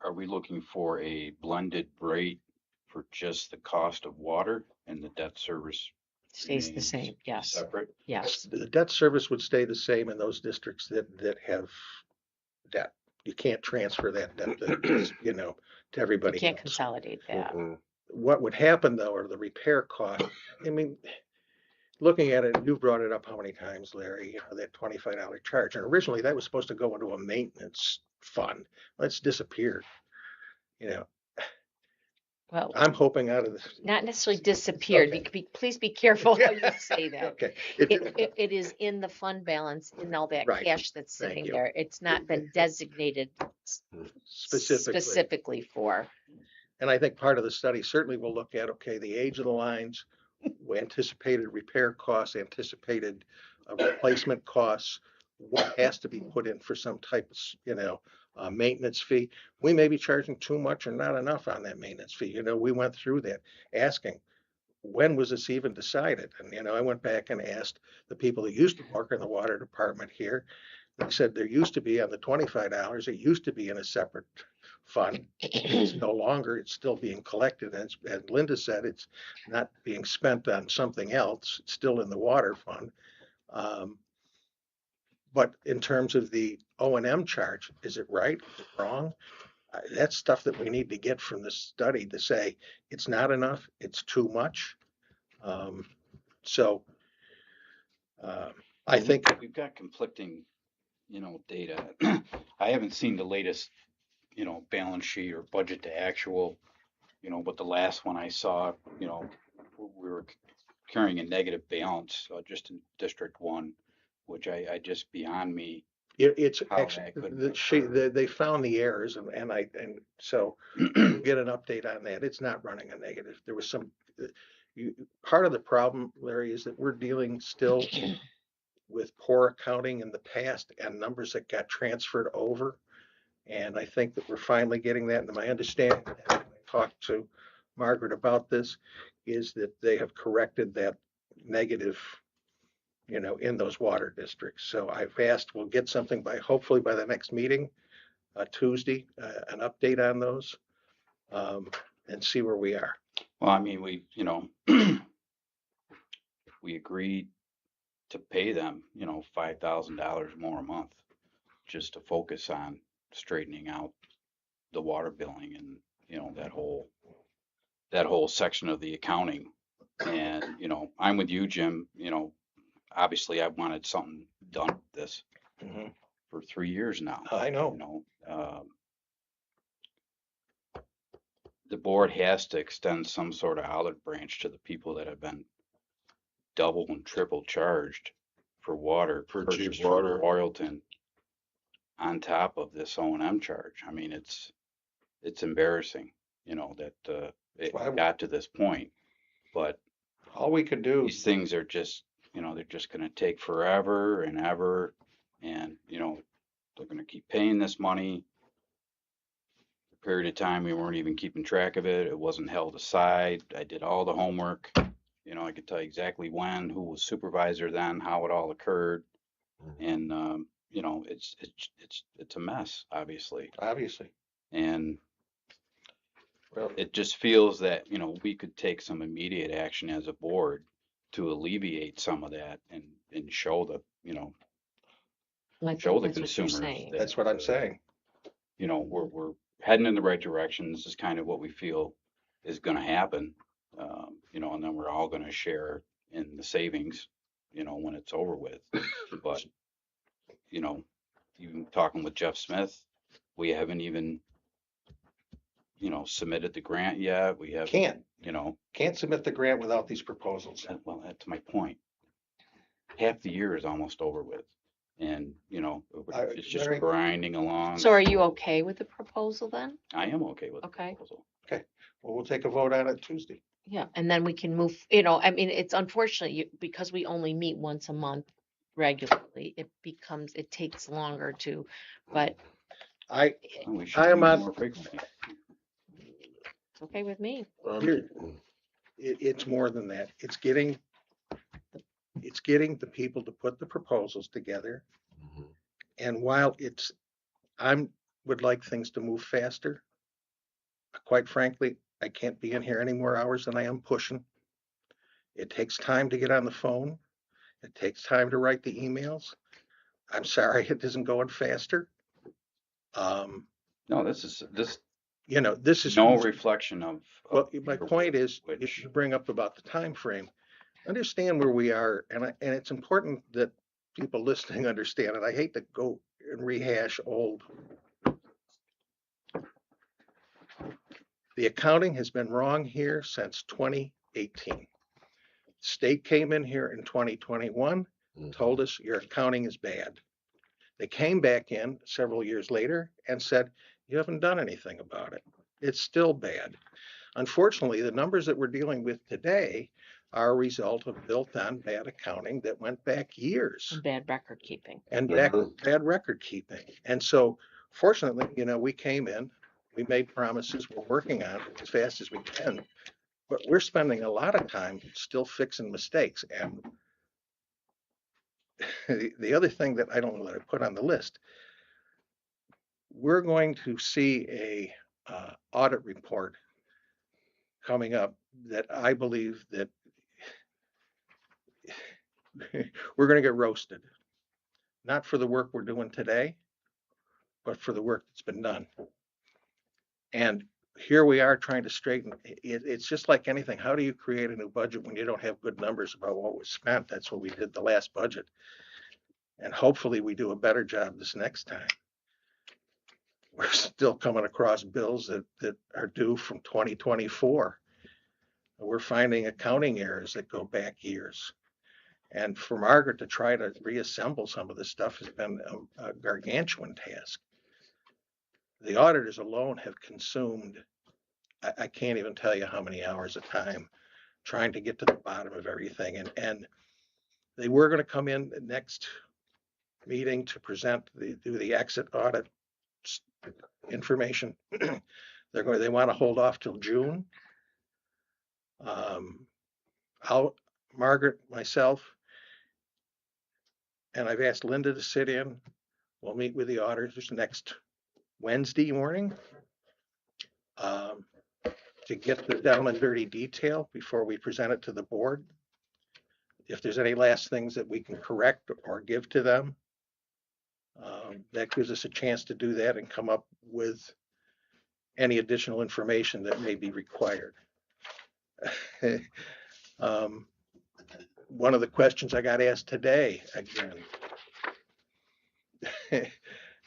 are we looking for a blended rate for just the cost of water, and the debt service Stays the same, yes, separate? yes. The debt service would stay the same in those districts that have debt. You can't transfer that debt, to everybody You can't else. consolidate that. What would happen though are the repair costs. I mean, looking at it, you brought it up how many times, Larry, you know, that $25 charge. And originally that was supposed to go into a maintenance fund. That's disappeared. You know, Well, I'm hoping out of this. not necessarily disappeared. Okay. Please be careful how you say that. Okay. It is in the fund balance, in all that Right. cash that's Thank sitting you. there. It's not been designated specifically for. And I think part of the study certainly will look at, okay, the age of the lines, anticipated repair costs, anticipated replacement costs, what has to be put in for some type of, you know, maintenance fee. We may be charging too much or not enough on that maintenance fee. You know, we went through that asking, when was this even decided? And, you know, I went back and asked the people that used to work in the water department here. They said there used to be on the $25, it used to be in a separate fund. It's no longer, it's still being collected. And as Linda said, it's not being spent on something else. It's still in the water fund. But in terms of the O&M charge, is it right? Is it wrong? That's stuff that we need to get from the study to say it's not enough, it's too much. So I think we've got conflicting, you know, data. I haven't seen the latest, you know, balance sheet or budget to actual, you know, but the last one I saw, you know, we were carrying a negative balance just in District 1, which I just beyond me. it's How actually, that could they found the errors and so we'll get an update on that. It's not running a negative. There was some, part of the problem, Larry, is that we're dealing still with poor accounting in the past and numbers that got transferred over. And I think that we're finally getting that. And my understanding, and I talked to Margaret about this, is that they have corrected that negative, you know, in those water districts. So I've asked, we'll get something by, hopefully by the next meeting, Tuesday, an update on those, and see where we are. Well, I mean, we, you know, we agreed to pay them, you know, $5,000 more a month just to focus on straightening out the water billing and, you know, that whole section of the accounting. And, you know, I'm with you, Jim, you know, obviously I wanted something done with this for 3 years now. I know. You know, the board has to extend some sort of olive branch to the people that have been double and triple charged for water For cheap purchased from water. Royalton on top of this O&M charge. I mean, it's embarrassing, you know, that it Why- got to this point. But All we could do, these things are just, you know, they're just going to take forever and ever, and you know, they're going to keep paying this money. A period of time we weren't even keeping track of it. It wasn't held aside. I did all the homework. You know, I could tell you exactly when, who was supervisor then, how it all occurred, and you know, it's a mess, obviously, and well, it just feels that, you know, we could take some immediate action as a board to alleviate some of that and show the, you know, I think show the that's what you're consumers saying. that, that's what I'm saying. you know, we're heading in the right direction. This is kind of what we feel is going to happen, you know, and then we're all going to share in the savings, you know, when it's over with. But, you know, even talking with Jeff Smith, we haven't even, you know, submitted the grant yet. We have, Can't you know, submit the grant without these proposals. well, that's my point. Half the year is almost over with. And, you know, it's just Larry? grinding along. So are you okay with the proposal then? I am okay with the Okay. proposal. Well, we'll take a vote on it Tuesday. Yeah, and then we can move, you know, I mean, it's unfortunate because we only meet once a month regularly, it takes longer to, but I, Well, we should I am meet on- more frequently. it's okay with me. Here, it's more than that. It's getting the people to put the proposals together. And while would like things to move faster, quite frankly, I can't be in here any more hours than I am pushing. It takes time to get on the phone. It takes time to write the emails. I'm sorry it isn't going faster. No, this is You know, this is no reflection of well, my your point is, which- if you bring up about the time frame, understand where we are, and it's important that people listening understand it. I hate to go and rehash old. The accounting has been wrong here since 2018. State came in here in 2021, told us your accounting is bad. They came back in several years later and said, you haven't done anything about it. It's still bad. Unfortunately, the numbers that we're dealing with today are a result of built on bad accounting that went back years Bad record keeping. and Mhm. bad record keeping. And so fortunately, we came in, we made promises, we're working on it as fast as we can, but we're spending a lot of time still fixing mistakes. And the other thing that I don't want to put on the list, we're going to see a audit report coming up that I believe that we're going to get roasted, not for the work we're doing today, but for the work that's been done. And here we are trying to straighten it. It's just like anything. How do you create a new budget when you don't have good numbers about what was spent? That's what we did the last budget. And hopefully we do a better job this next time. We're still coming across bills that are due from 2024. We're finding accounting errors that go back years. And for Margaret to try to reassemble some of this stuff has been a gargantuan task. The auditors alone have consumed, I can't even tell you how many hours of time trying to get to the bottom of everything. And they were going to come in the next meeting to do the exit audit information. They want to hold off till June. Margaret, myself, and I've asked Linda to sit in. We'll meet with the auditors next Wednesday morning to get the down and dirty detail before we present it to the board. If there's any last things that we can correct or give to them, that gives us a chance to do that and come up with any additional information that may be required. One of the questions I got asked today, again,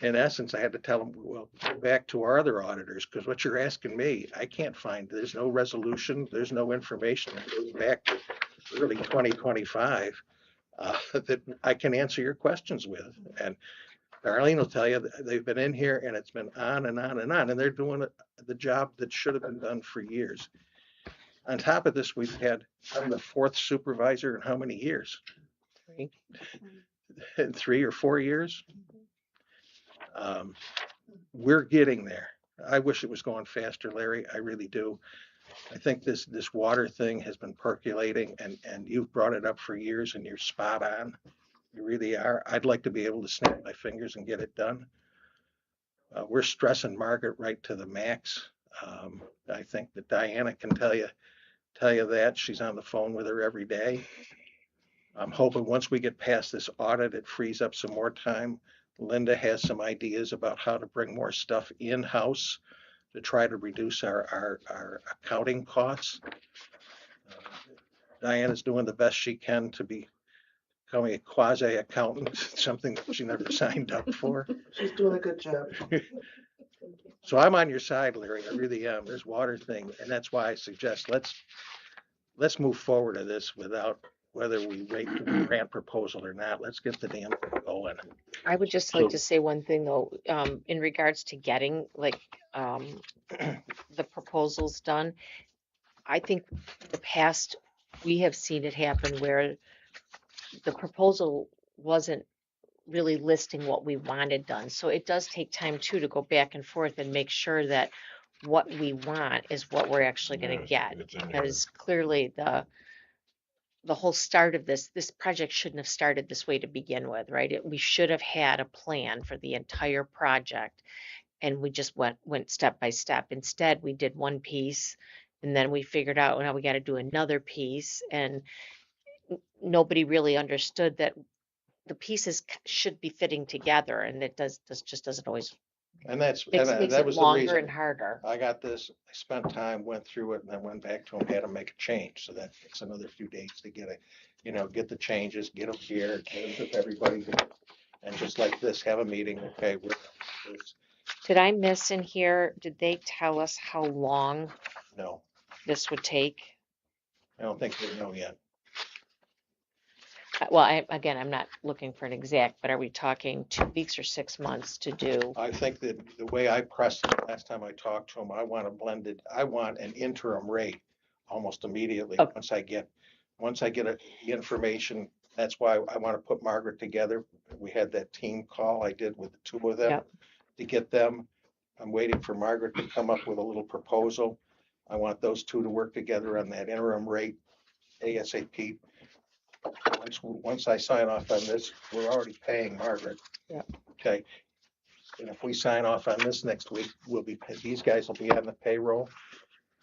in essence, I had to tell them, well, go back to our other auditors, because what you're asking me, I can't find. There's no resolution. There's no information that goes back to early 2025 that I can answer your questions with. And Darlene will tell you that they've been in here and it's been on and on and on, and they're doing the job that should have been done for years. On top of this, I'm the fourth supervisor in how many years? 3. In 3 or 4 years. We're getting there. I wish it was going faster, Larry. I really do. I think this water thing has been percolating, and you've brought it up for years, and you're spot on. You really are. I'd like to be able to snap my fingers and get it done. We're stressing Margaret right to the max. I think that Diana can tell you that. She's on the phone with her every day. I'm hoping once we get past this audit, it frees up some more time. Linda has some ideas about how to bring more stuff in-house to try to reduce our accounting costs. Diana's doing the best she can to becoming a quasi accountant, something that she never signed up for. She's doing a good job. So I'm on your side, Larry. I really am. This water thing, and that's why I suggest let's move forward to this without whether we rate the grant proposal or not. Let's get the damn thing going. I would just like to say one thing though, in regards to getting the proposals done. I think in the past, we have seen it happen where the proposal wasn't really listing what we wanted done. So it does take time too to go back and forth and make sure that what we want is what we're actually going to get. Because clearly the whole start of this project shouldn't have started this way to begin with, right? We should have had a plan for the entire project, and we just went step by step. Instead, we did one piece, and then we figured out, well, now we got to do another piece, and nobody really understood that the pieces should be fitting together, and it just doesn't always And that's, It and makes that it was the longer reason. and harder. I got this, I spent time, went through it, and then went back to them, had them make a change, so that takes another few days to get it, get the changes, get them here, get them to everybody. And just like this, have a meeting, okay, Did I miss in here, did they tell us how long no, this would take? I don't think they know yet. Well, again, I'm not looking for an exact, but are we talking 2 weeks or 6 months to do? I think that the way I pressed it last time I talked to them, I want an interim rate almost immediately, Okay. once I get the information. That's why I want to put Margaret together. We had that team call I did with the two of them Yep. to get them. I'm waiting for Margaret to come up with a little proposal. I want those two to work together on that interim rate ASAP. Once I sign off on this, we're already paying Margaret. Yep. Okay. And if we sign off on this next week, these guys will be on the payroll.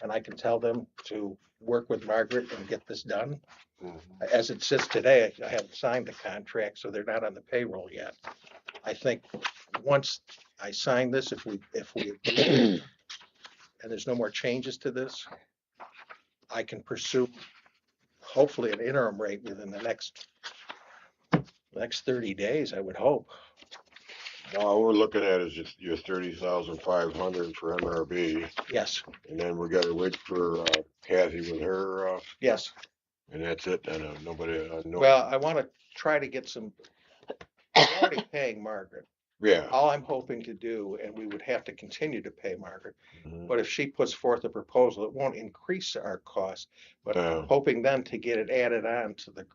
And I can tell them to work with Margaret and get this done. As it sits today, I haven't signed the contract, so they're not on the payroll yet. I think once I sign this, if we agree, and there's no more changes to this, I can pursue hopefully an interim rate within the next 30 days, I would hope. All we're looking at is just your 30,500 for MRB, Yes, and then we gotta wait for Kathy with her, yes. and that's it. And nobody, no. Well, I want to try to get we're already paying Margaret. Yeah. All I'm hoping to do, and we would have to continue to pay Margaret, Mhm. but if she puts forth a proposal, it won't increase our cost. But Yeah. I'm hoping then to get it added on to the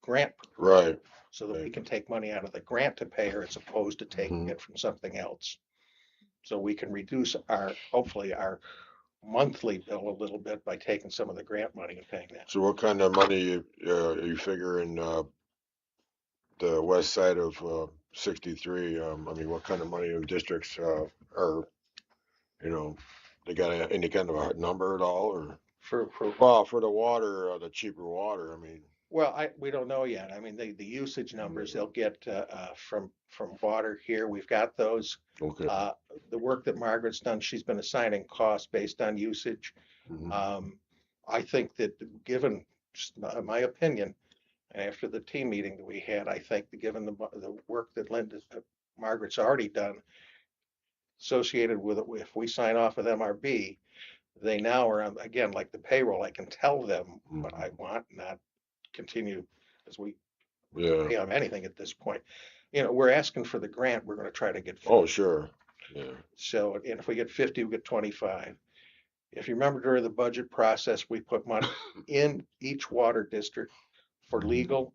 grant. Right. So that we can take money out of the grant to pay her as opposed to taking Mhm. it from something else. So we can reduce hopefully our monthly bill a little bit by taking some of the grant money and paying that. So what kind of money you figure in the west side of 63? I mean, what kind of money in districts are, they got any kind of a number at all, or? Well, for the water, the cheaper water, I mean. Well, we don't know yet. I mean, the usage numbers they'll get from water here, we've got those. Okay. The work that Margaret's done, she's been assigning costs based on usage. Mhm. I think that given, just my opinion, after the team meeting that we had, I think that given the work that Margaret's already done associated with it, if we sign off with MRB, they now are on, again, like the payroll, I can tell them what I want, not continue as we Yeah. pay on anything at this point. We're asking for the grant, we're gonna try to get 50. Oh, sure. Yeah. So, and if we get 50, we get 25. If you remember during the budget process, we put money in each water district for legal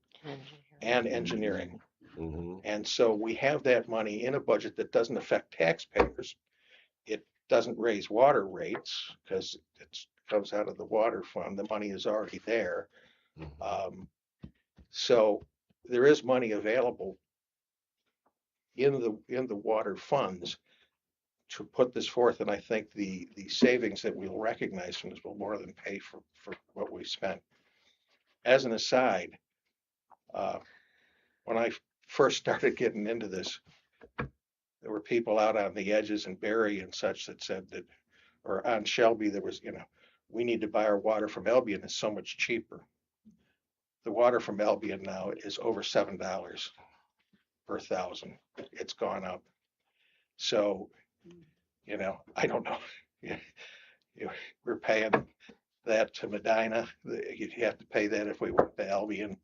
and engineering. Mhm. And so we have that money in a budget that doesn't affect taxpayers. It doesn't raise water rates because it comes out of the water fund. The money is already there. So there is money available in the water funds to put this forth, and I think the savings that we'll recognize from this will more than pay for what we spent. As an aside, when I first started getting into this, there were people out on the edges in Barry and such that said that, or on Shelby, there was, we need to buy our water from Albion, it's so much cheaper. The water from Albion now is over $7 per thousand. It's gone up. So, I don't know. We're paying that to Medina. You'd have to pay that if we went to Albion.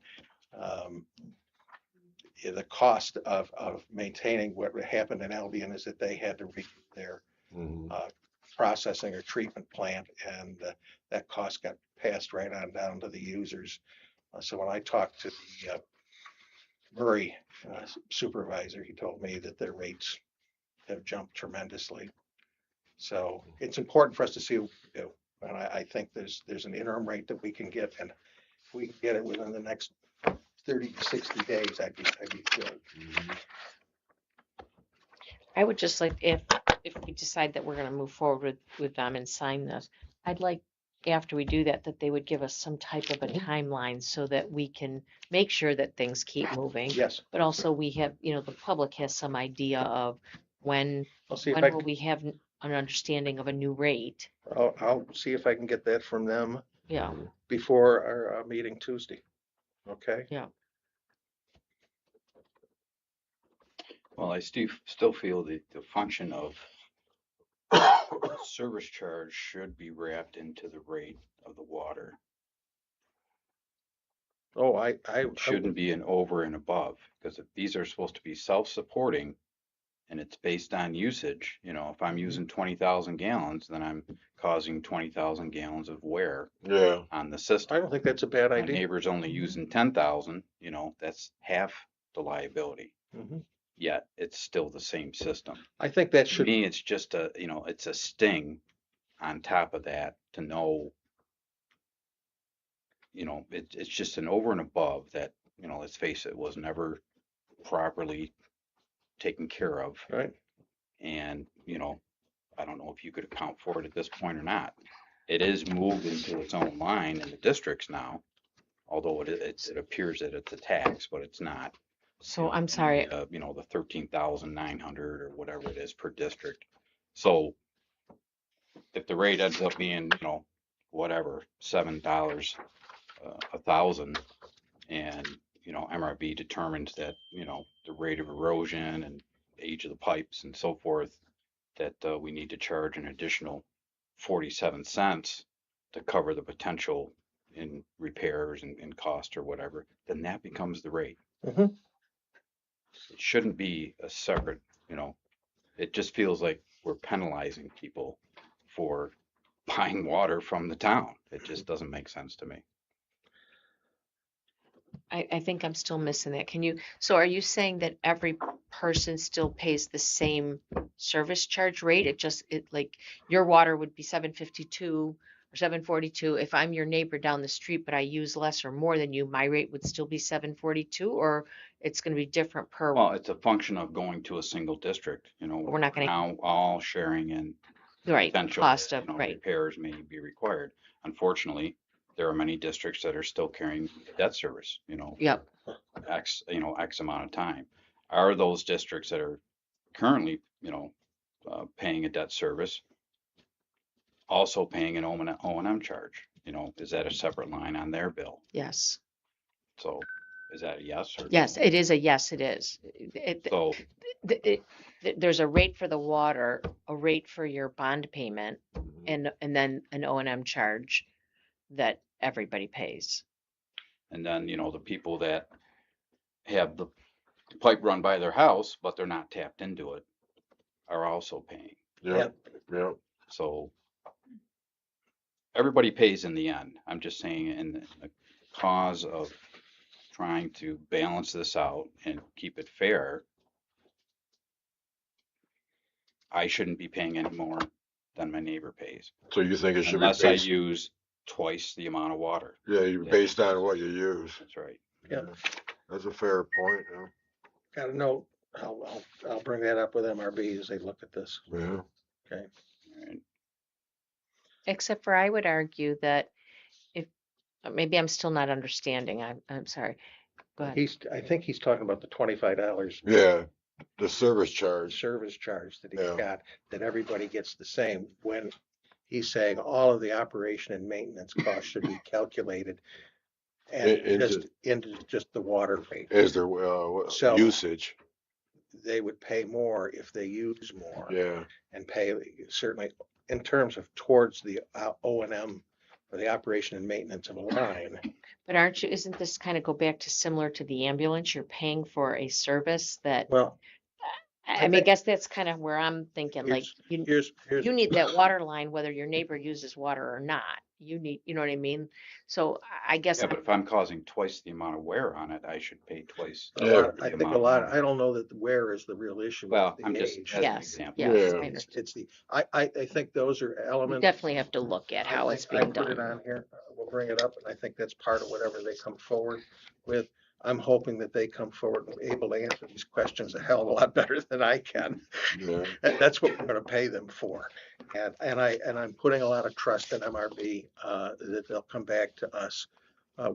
The cost of maintaining what happened in Albion is that they had to redo their Mhm. processing or treatment plant, and that cost got passed right on down to the users. So when I talked to the Murray supervisor, he told me that their rates have jumped tremendously. So it's important for us to see what we do. And I think there's an interim rate that we can get, and if we can get it within the next 30 to 60 days, I'd be thrilled. I would just like, if we decide that we're gonna move forward with them and sign this, I'd like, after we do that, that they would give us some type of a timeline so that we can make sure that things keep moving. Yes, But also we have, the public has some idea of when, I'll see if when I will can, we have an understanding of a new rate? I'll see if I can get that from them Yeah, before our meeting Tuesday. Okay? Well, I still feel that the function of service charge should be wrapped into the rate of the water. Oh, It shouldn't be an over and above, because if these are supposed to be self-supporting and it's based on usage, you know, if I'm using 20,000 gallons, then I'm causing 20,000 gallons of wear Yeah. on the I system. don't think that's a bad My idea. neighbor's only using 10,000, you know, that's half the liability, Mhm. yet it's still the same system. I think that To should, me, it's just a, you know, it's a sting on top of that to know, you know, it's just an over and above that, you know, let's face it, was never properly taken care of. right? And, you know, I don't know if you could account for it at this point or not. It is moved into its own line in the districts now, although it appears that it's a tax, but it's not. so You know, I'm sorry, you know, the 13,900 or whatever it is per district. So if the rate ends up being, you know, whatever, $7 a thousand, and you know MRB determines that, you know, the rate of erosion and age of the pipes and so forth, that we need to charge an additional 47 cents to cover the potential in repairs and cost or whatever, then that becomes the rate. Mhm. It shouldn't be a separate, you know, it just feels like we're penalizing people for buying water from the town. It just doesn't make sense to me. I think I'm still missing that. So are you saying that every person still pays the same service charge rate? It like your water would be 752 or 742. If I'm your neighbor down the street, but I use less or more than you, my rate would still be 742, or it's going to be different per, Well, it's a function of going to a single district, you know, we're not going to, now all sharing in right, potential, cost you of, know, right. repairs may be required. Unfortunately, there are many districts that are still carrying debt service, you know, Yep. X amount of time. Are those districts that are currently, you know, paying a debt service also paying an O&M charge? You know, is that a separate line on their bill? Yes. So is that a yes or? Yes, it is a yes, it is. So, There's a rate for the water, a rate for your bond payment, and then an O&M charge that everybody pays. and then, you know, the people that have the pipe run by their house, but they're not tapped into it, are also paying. Yep. Yep. So everybody pays in the end. I'm just saying in the cause of trying to balance this out and keep it fair, I shouldn't be paying any more than my neighbor pays, So you think it should be unless I based, use twice the amount of water. yeah, you Yeah. based on what you use. That's right. Yeah. That's a fair point, yeah. Got to know, I'll bring that up with MRB as they look at this. Yeah. Okay. And Except for I would argue that if, maybe I'm still not understanding, I'm sorry. Go ahead. I think he's talking about the $25 Yeah. The service charge. service charge that he's Yeah. got, that everybody gets the same, when he's saying all of the operation and maintenance costs should be calculated and Into- into just the water rate. Is there, So- usage? They would pay more if they use more. Yeah. And pay certainly in terms of towards the O&M or the operation and maintenance of a line. But isn't this kind of go back to similar to the ambulance? You're paying for a service that, Well, I mean, I guess that's kind of where I'm thinking, like, here's you need that water line, whether your neighbor uses water or not. You know what I mean? So I guess, yeah, but if I'm causing twice the amount of wear on it, I should pay twice. I think I don't know that the wear is the real issue. Well, it's I'm the just, age. as an yes, example. yes, Yeah. I understand. It's I think those are We elements. definitely have to look at how it's being I put it done. on here. We'll bring it up, and I think that's part of whatever they come forward with. I'm hoping that they come forward and able to answer these questions a hell of a lot better than I can. Yeah. That's what we're gonna pay them for. And I'm putting a lot of trust in MRB, that they'll come back to us,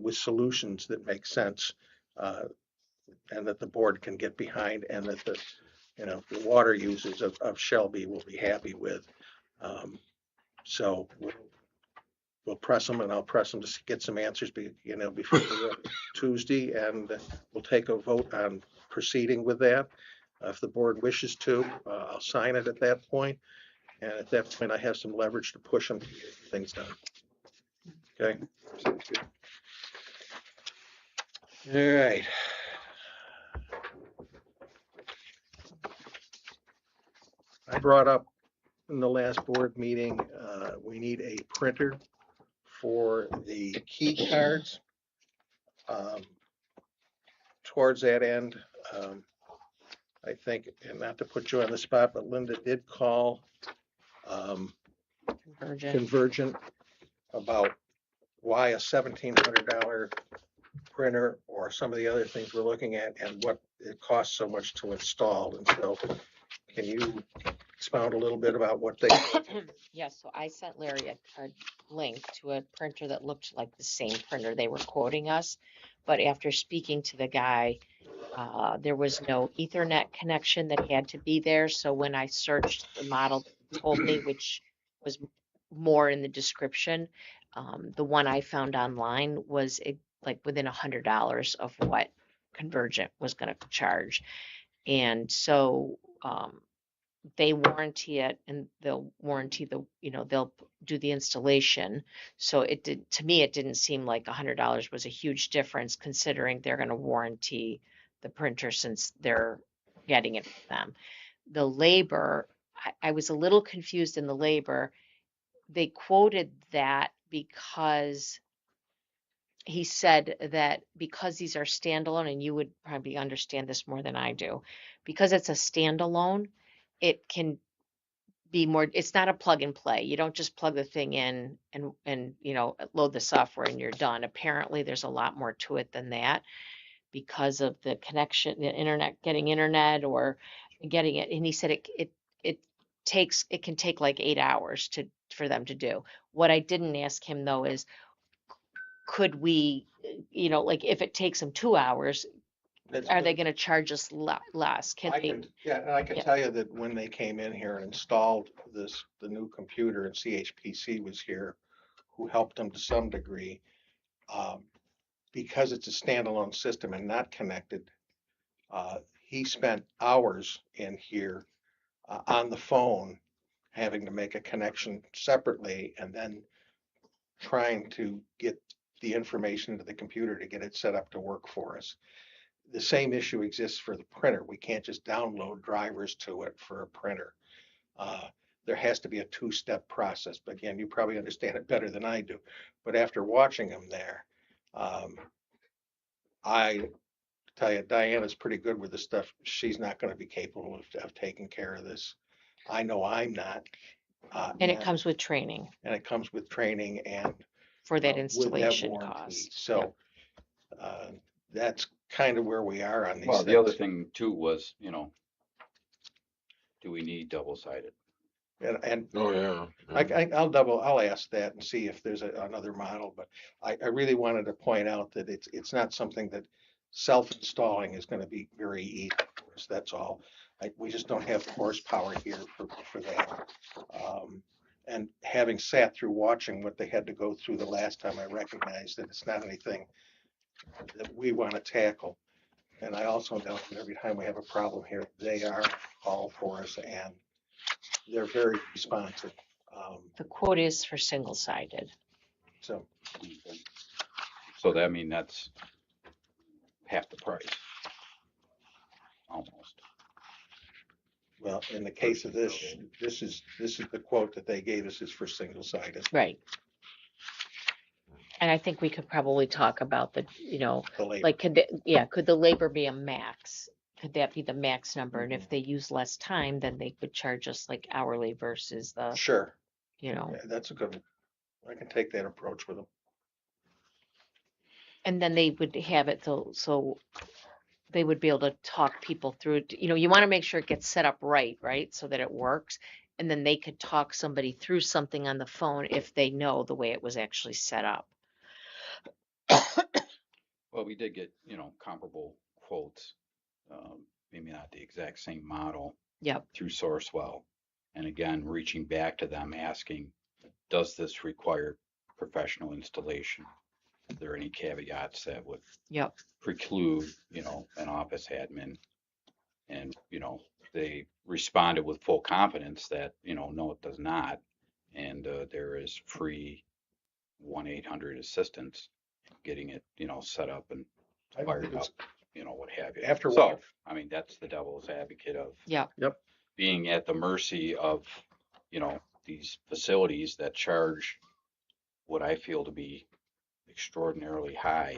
with solutions that make sense, and that the board can get behind, and that the water users of Shelby will be happy with. So we'll press them, and I'll press them to get some answers, before Tuesday, and we'll take a vote on proceeding with that. If the board wishes to, I'll sign it at that point, and at that point, I have some leverage to push them to get things done. Okay? All right. I brought up in the last board meeting, we need a printer for the key cards. Towards that end, I think, and not to put you on the spot, but Linda did call Convergent about why a $1,700 printer or some of the other things we're looking at and what it costs so much to install. And so can you expound a little bit about what they? Yes, so I sent Larry a link to a printer that looked like the same printer they were quoting us. But after speaking to the guy, there was no Ethernet connection that had to be there. So when I searched, the model told me, which was more in the description, the one I found online was like within $100 of what Convergent was going to charge. And so they warranty it, and they'll warranty they'll do the installation. So to me, it didn't seem like $100 was a huge difference, considering they're going to warranty the printer since they're getting it from them. The labor, I was a little confused in the labor. They quoted that because he said that because these are standalone, and you would probably understand this more than I do, because it's a standalone, it can be more, it's not a plug and play. You don't just plug the thing in and load the software and you're done. Apparently there's a lot more to it than that because of the connection, the internet, getting internet or getting it. And he said it can take like 8 hours for them to do. What I didn't ask him though is, could we, like if it takes them 2 hours, are they going to charge us less? Can they? And I can tell you that when they came in here and installed the new computer, and CHPC was here, who helped them to some degree, because it's a standalone system and not connected. He spent hours in here on the phone, having to make a connection separately, and then trying to get the information into the computer to get it set up to work for us. The same issue exists for the printer. We can't just download drivers to it for a printer. There has to be a two-step process. But again, you probably understand it better than I do. But after watching them there, I tell you, Diana's pretty good with this stuff. She's not going to be capable of taking care of this. I know I'm not. And it comes with training. And it comes with training and for that installation cost. So that's kind of where we are on these Well, things. the other thing too was, do we need double-sided? And Oh, yeah. I'll ask that and see if there's another model, but I really wanted to point out that it's not something that self-installing is going to be very easy for us. That's all. We just don't have the horsepower here for that. And having sat through watching what they had to go through the last time, I recognize that it's not anything that we want to tackle. And I also know that every time we have a problem here, they are all for us, and they're very responsive. The quote is for single-sided. So That's half the price, almost. well, in the case of this is the quote that they gave us is for single-sided. Right. And I think we could probably talk about the labor. like, could the labor be a max? Could that be the max number? And if they use less time, then they could charge us like hourly versus the, Sure. Yeah, that's a good one. I can take that approach with them. and then they would have it so they would be able to talk people through it. You want to make sure it gets set up right, so that it works. And then they could talk somebody through something on the phone if they know the way it was actually set up. Well, we did get, comparable quotes, maybe not the exact same model Yep. through Sourcewell. And again, reaching back to them, asking, does this require professional installation? Are there any caveats that would Yep. preclude, an office admin? And, they responded with full confidence that, no, it does not. And there is free 1-800 assistance getting it, set up and I don't fired think up, it's what have you. after So, what? I mean, that's the devil's advocate of Yep. being at the mercy of, these facilities that charge what I feel to be extraordinarily high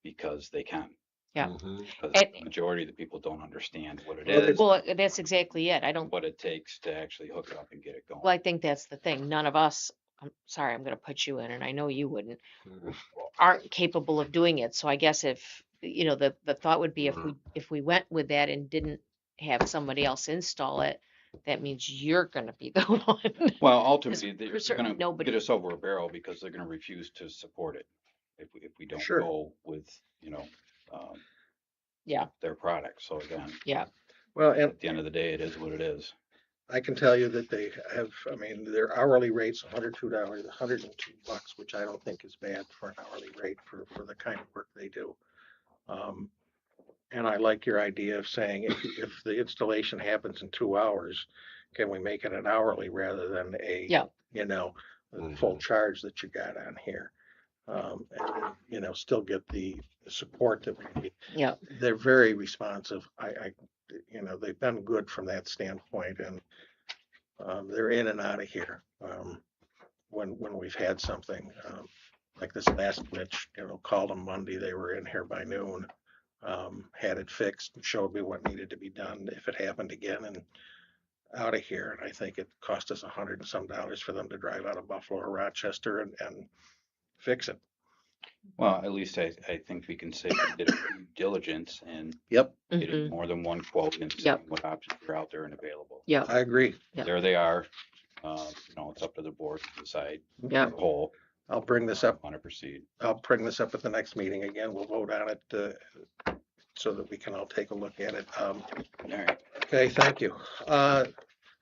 because they can. Yeah. Because And- the majority of the people don't understand what it Well, is, Well, that's exactly it. I don't, what it takes to actually hook it up and get it going. well, I think that's the thing. None of us, I'm sorry, I'm going to put you in, and I know you wouldn't, aren't capable of doing it. So I guess if, the thought would be if we went with that and didn't have somebody else install it, that means you're going to be the one. Well, ultimately, they're certainly going to nobody- get us over a barrel because they're going to refuse to support it if we don't Sure. go with, Yeah. their product. So again, Well, and at the end of the day, it is what it is. I can tell you that they have, I mean, their hourly rate's $102, $102, which I don't think is bad for an hourly rate for the kind of work they do. And I like your idea of saying if the installation happens in 2 hours, can we make it an hourly rather than a, Yeah. a full charge that you got on here? And still get the support that we need. Yeah. They're very responsive. They've been good from that standpoint, and they're in and out of here when we've had something like this last glitch. Called them Monday. They were in here by noon, had it fixed, and showed me what needed to be done if it happened again, and out of here. And I think it cost us $100 and some for them to drive out of Buffalo or Rochester and fix it. Well, at least I think we can say we did a due diligence and Yep, getting more than one quote and seeing Yep. what options are out there and available. Yeah. I agree. Yeah. There they are. It's up to the board to decide Yeah. the whole. I'll bring this up. Want to proceed? I'll bring this up at the next meeting again. We'll vote on it so that we can all take a look at it. All right. Okay, thank you.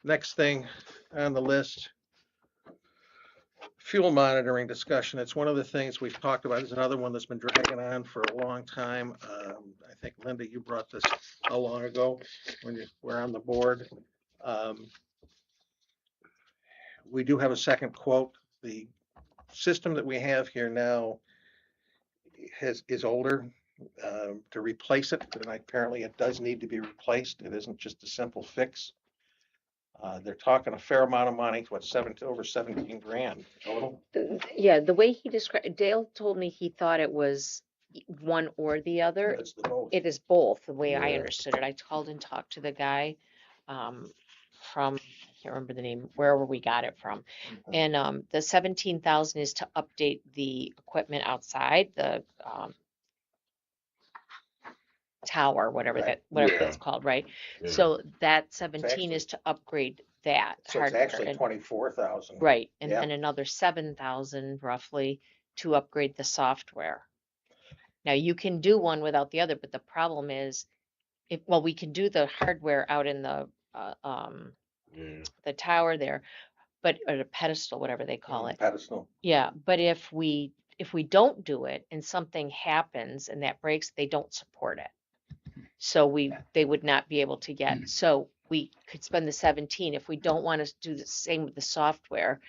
Next thing on the list, fuel monitoring discussion. It's one of the things we've talked about. It's another one that's been dragging on for a long time. I think, Linda, you brought this how long ago when you were on the board? We do have a second quote. The system that we have here now is older. To replace it, and apparently it does need to be replaced. It isn't just a simple fix. They're talking a fair amount of money, over 17 grand total. Yeah, the way he described, Dale told me he thought it was one or the other. It's the both. It is both, the way I Yeah. understood it. I called and talked to the guy from, I can't remember the name, wherever we got it from. And the 17,000 is to update the equipment outside, the tower, whatever Right. whatever Yeah. that's called, right? Yeah. So that 17 actually- is to upgrade that So it's hardware. actually and- 24,000. Right, and Yeah. then another 7,000 roughly to upgrade the software. Now you can do one without the other, but the problem is, we can do the hardware out in the Yeah. the tower there, but or the pedestal, whatever they call it. Pedestal. Yeah, but if we don't do it and something happens and that breaks, they don't support it. So they would not be able to get. So we could spend the 17 if we don't want to do the same with the software.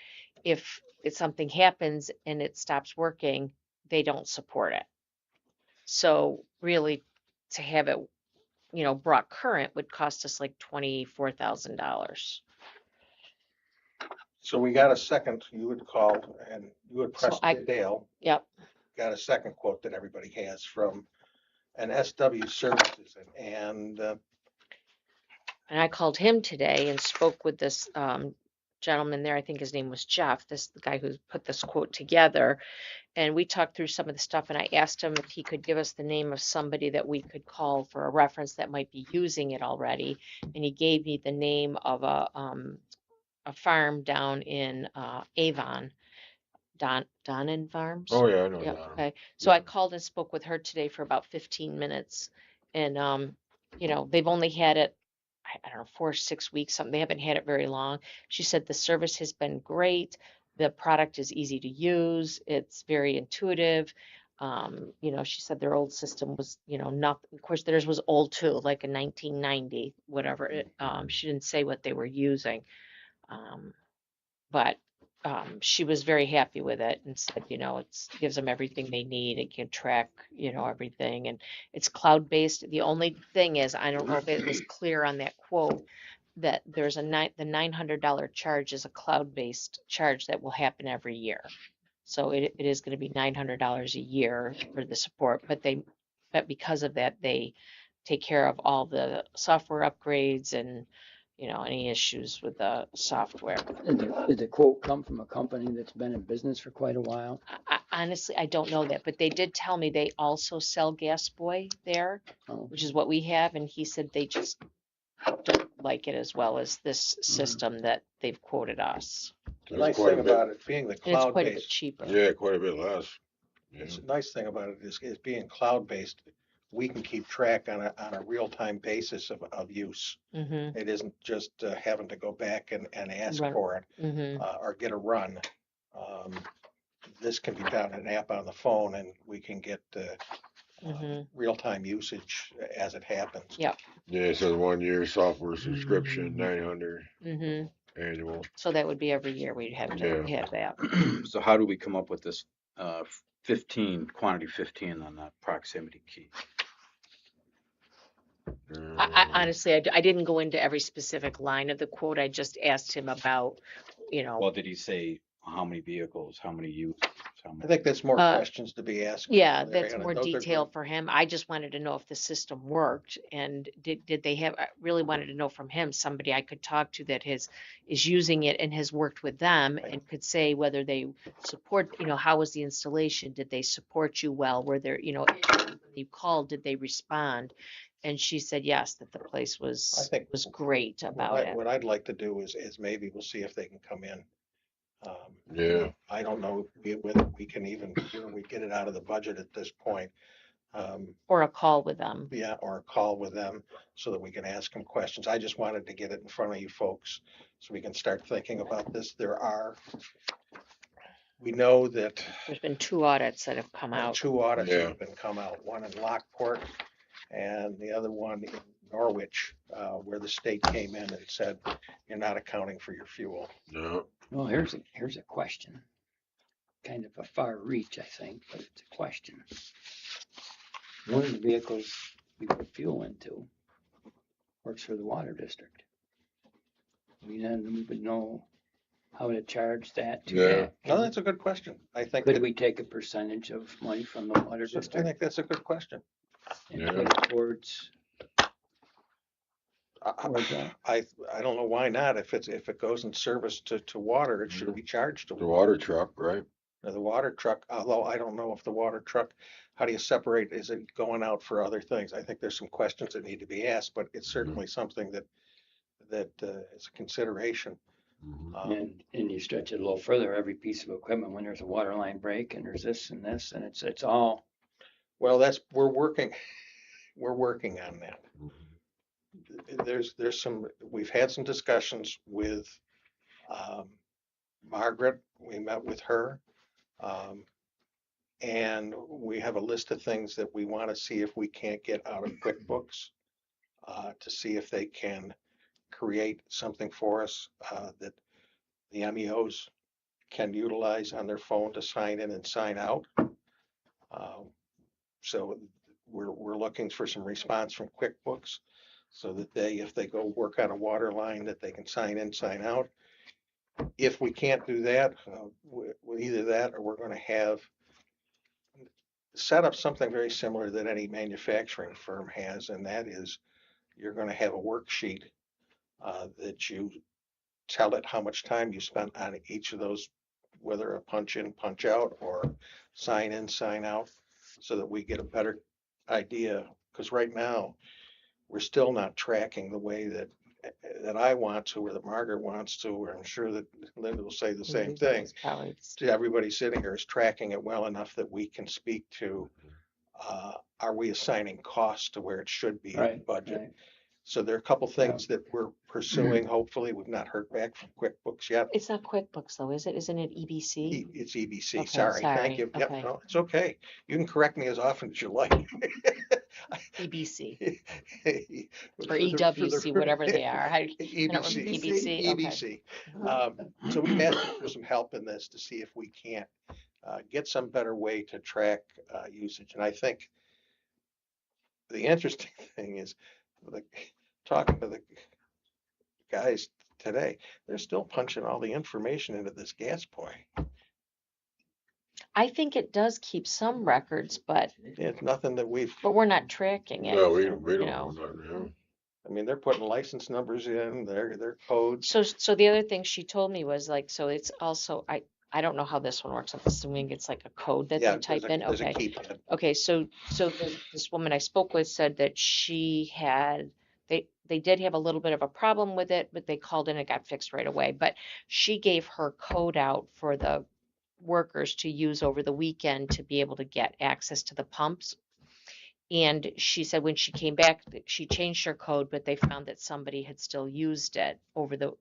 If something happens and it stops working, they don't support it. So really, to have it, brought current would cost us like $24,000. So we got a second, you had called and you had So pressed I- Dale, Yep. got a second quote that everybody has from an SW Services and And I called him today and spoke with this gentleman there. I think his name was Jeff, the guy who put this quote together. And we talked through some of the stuff, and I asked him if he could give us the name of somebody that we could call for a reference that might be using it already. And he gave me the name of a farm down in Avon, Donnan Farms. Oh, yeah, I know Yeah, that. okay. So I called and spoke with her today for about 15 minutes. And you know, they've only had it, I don't know, 4 or 6 weeks, something. They haven't had it very long. She said the service has been great. The product is easy to use. It's very intuitive. You know, she said their old system was, you know, not, of course, theirs was old too, like a 1990, whatever. She didn't say what they were using. Um, but she was very happy with it and said, you know, it's gives them everything they need. It can track, you know, everything, and it's cloud based. The only thing is, I don't know if it was clear on that quote that there's the $900 charge is a cloud based charge that will happen every year. So it is going to be $900 a year for the support, but because of that, they take care of all the software upgrades and, you know, any issues with the software. Did the quote come from a company that's been in business for quite a while? Honestly, I don't know that, but they did tell me they also sell Gas Boy there, Oh, which is what we have, and he said they just don't like it as well as this system that they've quoted us. The That's nice quite thing a bit. about it being the And it's quite a bit cloud-based, cheaper. Yeah, quite a bit less. Yeah. it's a nice thing about it is being cloud-based, we can keep track on a real-time basis of use. Mm-hmm. It isn't just having to go back and ask Right. for it Mm-hmm. or get a run. Um, This can be done in an app on the phone, and we can get Mm-hmm. real-time usage as it happens. Yep. Yeah, it says 1 year software subscription, 900 Mm-hmm. annual. So that would be every year we'd have to have that. So how do we come up with this 15, quantity 15 on that proximity key? Honestly, I didn't go into every specific line of the quote. I just asked him about, you know, Well, did he say how many vehicles, how many users, how I many? think that's more Uh, questions to be asked. yeah, Larry, that's and more those are detail good. for him. I just wanted to know if the system worked and did they have, I really wanted to know from him, somebody I could talk to that is using it and has worked with them and could say whether they support, you know, how was the installation? Did they support you well? Were there, you know, when you called, did they respond? And she said yes, that the place I was think great about it. what I'd like to do is maybe we'll see if they can come in. Yeah. I don't know whether we can even, we get it out of the budget at this point. Or a call with them. Yeah, or a call with them so that we can ask them questions. I just wanted to get it in front of you folks so we can start thinking about this. We know that There's been 2 audits that have come out. 2 audits Yeah. have been come out, one in Lockport and the other one in Norwich, where the state came in and said, you're not accounting for your fuel. No. well, here's a question. Kind of a far reach, I think, but it's a question. One of the vehicles we put fuel into works for the water district. We would know how to charge that to Yeah. that. No, that's a good question. I think Could that, we take a percentage of money from the water I district think that's a good question. and Yeah. put it towards I, that? I don't know why not. If it goes in service to water, it should be charged to The water truck, right? the water truck, although I don't know if the water truck, how do you separate, is it going out for other things? I think there's some questions that need to be asked, but it's certainly something that is a consideration. Mhm. And you stretch it a little further, every piece of equipment, when there's a water line break and there's this and this, and it's all, Well, we're working on that. There's some, we've had some discussions with Margaret. We met with her. And we have a list of things that we want to see if we can't get out of QuickBooks, to see if they can create something for us that the MEOs can utilize on their phone to sign in and sign out. So we're looking for some response from QuickBooks so that if they go work on a water line, that they can sign in, sign out. If we can't do that, either that or we're going to set up something very similar that any manufacturing firm has, and that is you're going to have a worksheet that you tell it how much time you spent on each of those, whether a punch in, punch out, or sign in, sign out, so that we get a better idea. Because right now, we're still not tracking the way that I want to, or that Margaret wants to, or I'm sure that Linda will say the same thing. It's probably Everybody sitting here is tracking it well enough that we can speak to are we assigning costs to where it should be in the Right, budget? right. So there are a couple things that we're pursuing. Hopefully, we've not heard back from QuickBooks yet. It's not QuickBooks though, is it? Isn't it EBC? It's EBC. Okay, Sorry. Thank sorry. you. Yep. Okay. No, it's okay. You can correct me as often as you like. EBC For or the- EWC, whatever they are. I don't remember. EBC. EBC, okay. EBC. So we've asked for some help in this to see if we can't get some better way to track usage. And I think the interesting thing is, like, talking to the guys today, they're still punching all the information into this gas boy. I think it does keep some records, but It's nothing that we're not tracking it. No, we you don't know. know nothing, I mean, they're putting license numbers in, their codes. So the other thing she told me was like, so it's also, I don't know how this one works. I'm assuming it's like a code that Yeah, they type in. there's a Okay. keypad. Okay, so this woman I spoke with said that they did have a little bit of a problem with it, but they called in and it got fixed right away. But she gave her code out for the workers to use over the weekend to be able to get access to the pumps. And she said when she came back, she changed her code, but they found that somebody had still used it over the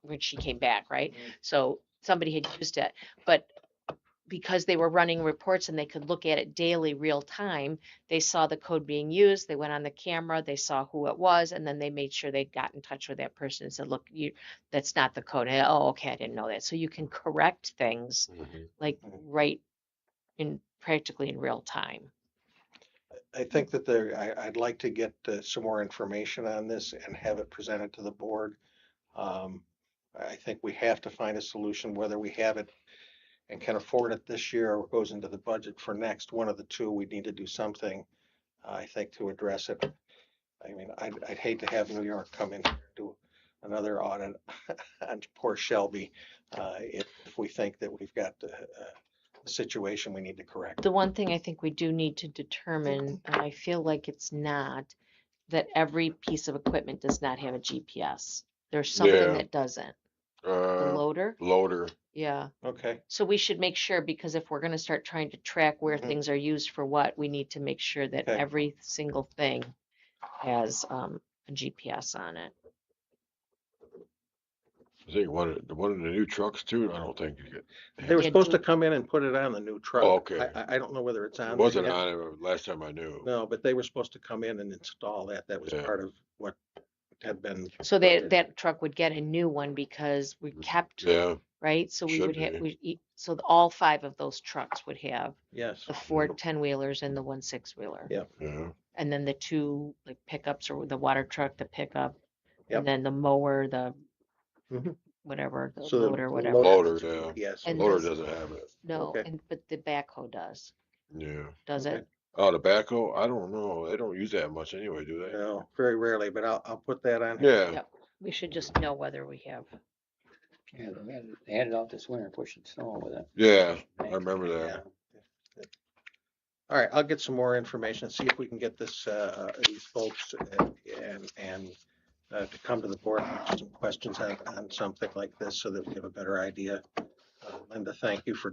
when she came back, right? So somebody had used it, but because they were running reports and they could look at it daily, real time, they saw the code being used. They went on the camera, they saw who it was, and then they made sure they got in touch with that person and said, "Look, that's not the code." And, oh, okay, I didn't know that. So you can correct things like right in practically in real time. I think that I'd like to get some more information on this and have it presented to the board. I think we have to find a solution, whether we have it and can afford it this year or goes into the budget for next. One of the two, we need to do something, I think, to address it. I mean, I'd hate to have New York come in here and do another audit on poor Shelby if we think that we've got a situation we need to correct. The one thing I think we do need to determine, and I feel like it's not, that every piece of equipment does not have a GPS. There's something Yeah. that doesn't. The loader? Loader. Yeah. Okay. So we should make sure, because if we're going to start trying to track where Mhm. things are used for what, we need to make sure that Okay. every single thing has a GPS on it. I think one of the new trucks too. I don't think you get. They were Yeah, supposed to do- come in and put it on the new truck. Oh, okay. I don't know whether it's on. It there wasn't yet. on it last time I knew. No, but they were supposed to come in and install that. That was Yeah. part of what had been. So that truck would get a new one because we kept, Yeah. right? So we Should would have, be. so all 5 of those trucks would have Yes. the 4 10-wheelers and the 1 6-wheeler. Yeah. Yeah. And then the 2 like pickups, or the water truck, the pickup, Yep. and then the mower, the Mhm. whatever, the So the loader, whatever. Loader, yeah. Yes. And Loader does- doesn't have it. No, Okay. but the backhoe does. Yeah. Does Okay. it? Oh, the backhoe? I don't know. They don't use that much anyway, do they? No, very rarely, but I'll put that on here. Yeah. Yep. We should just know whether we have. Yeah, they had it out this winter pushing snow with it. Yeah. I remember that. All right, I'll get some more information, see if we can get this, these folks and to come to the board with some questions on something like this so that we have a better idea. Linda, thank you for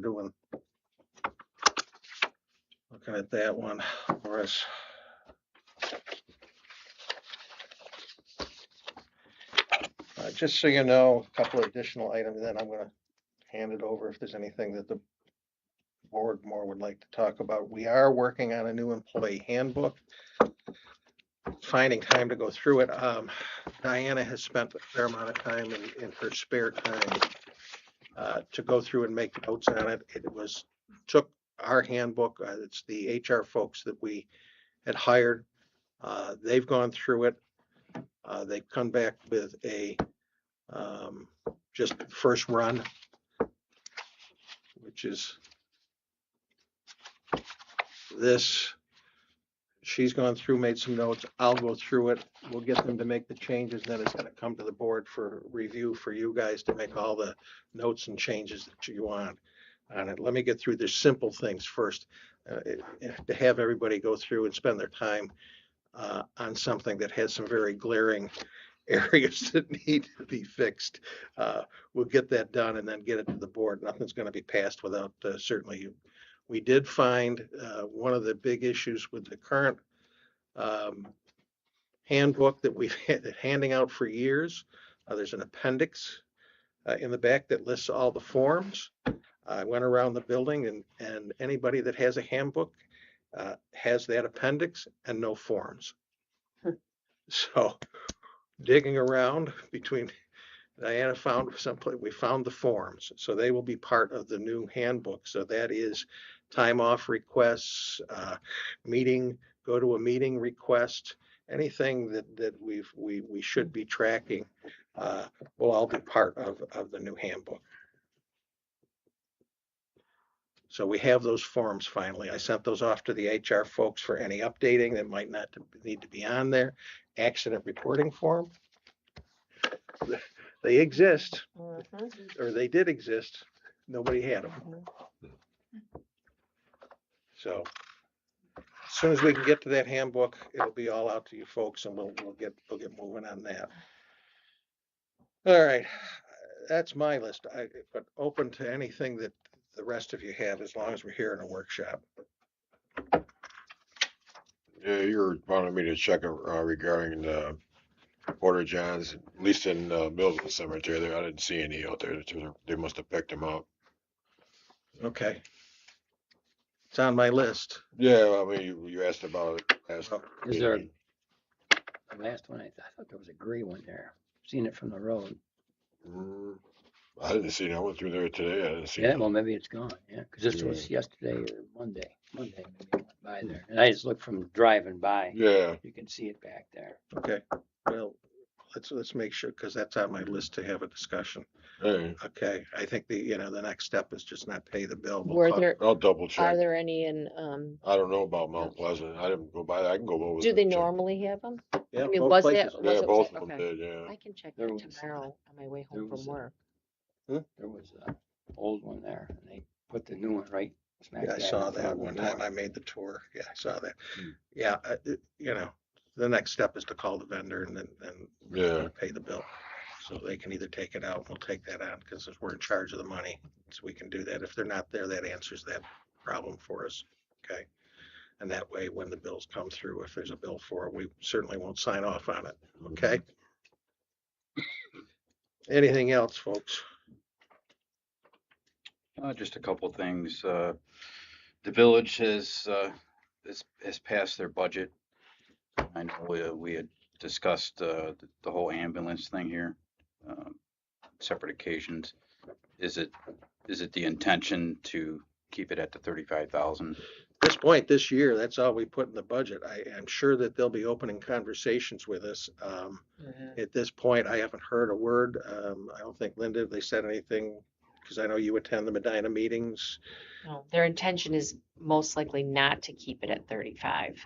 looking at that one for us. Just so you know, a couple of additional items, and then I'm going to hand it over if there's anything that the board more would like to talk about. We are working on a new employee handbook. Finding time to go through it. Diana has spent a fair amount of time in her spare time to go through and make notes on it. Took our handbook, it's the HR folks that we had hired. They've gone through it. They've come back with a just first run, which is this. She's gone through, made some notes. I'll go through it. We'll get them to make the changes. Then it's going to come to the board for review for you guys to make all the notes and changes that you want on it. Let me get through the simple things first. To have everybody go through and spend their time on something that has some very glaring areas that need to be fixed. We'll get that done and then get it to the board. Nothing's going to be passed without certainly We did find one of the big issues with the current handbook that we've had handing out for years. There's an appendix in the back that lists all the forms. I went around the building and anybody that has a handbook has that appendix and no forms. So digging around between Diana found someplace, we found the forms. So they will be part of the new handbook. So that is time off requests, go to a meeting request, anything that we should be tracking will all be part of the new handbook. So we have those forms finally. I sent those off to the HR folks for any updating that might not need to be on there. Accident reporting form. They exist, or they did exist. Nobody had them. So as soon as we can get to that handbook, it'll be all out to you folks, and we'll get moving on that. All right, that's my list. But open to anything that the rest of you have, as long as we're here in a workshop. Yeah, you were wanting me to check regarding the Porter Johns, at least in Millville Cemetery there. I didn't see any out there. They must have picked them up. Okay. It's on my list. Yeah, I mean, you asked about it last Is there meeting. the last one? I thought there was a gray one there. Seen it from the road. I didn't see it. I went through there today. I didn't see Yeah, it. well, maybe it's gone. Yeah, because this was yesterday or Monday. Maybe I went by there, and I just looked from driving by. Yeah. You can see it back there. Okay. Well, let's make sure, because that's on my list to have a discussion. Hey, Okay. I think the next step is just not pay the bill. I'll double Are check. there any in, I don't know about Mount Pleasant. I didn't go by. I can go over. do they and check. normally have them? Yeah, I mean, both was places. it? Yeah, both of them Okay. did. Yeah. I can check There that was- tomorrow on my way there home was from a- work. There was an old one there, and they put the new one right smack Yeah, I dab saw in front that of the one door. time I made the tour. Yeah, I saw that. Hmm. Yeah, the next step is to call the vendor and then Yeah. pay the bill. So they can either take it out, and we'll take that on, because we're in charge of the money. So we can do that. If they're not there, that answers that problem for us. Okay. And that way, when the bills come through, if there's a bill for it, we certainly won't sign off on it. Okay. Anything else, folks? Just a couple things. The village has passed their budget. I know we had discussed the whole ambulance thing here, separate occasions. Is it the intention to keep it at the 35,000? At this point this year, that's all we put in the budget. I am sure that they'll be opening conversations with us. At this point, I haven't heard a word. I don't think, Linda, they said anything, because I know you attend the Medina meetings. No, their intention is most likely not to keep it at 35.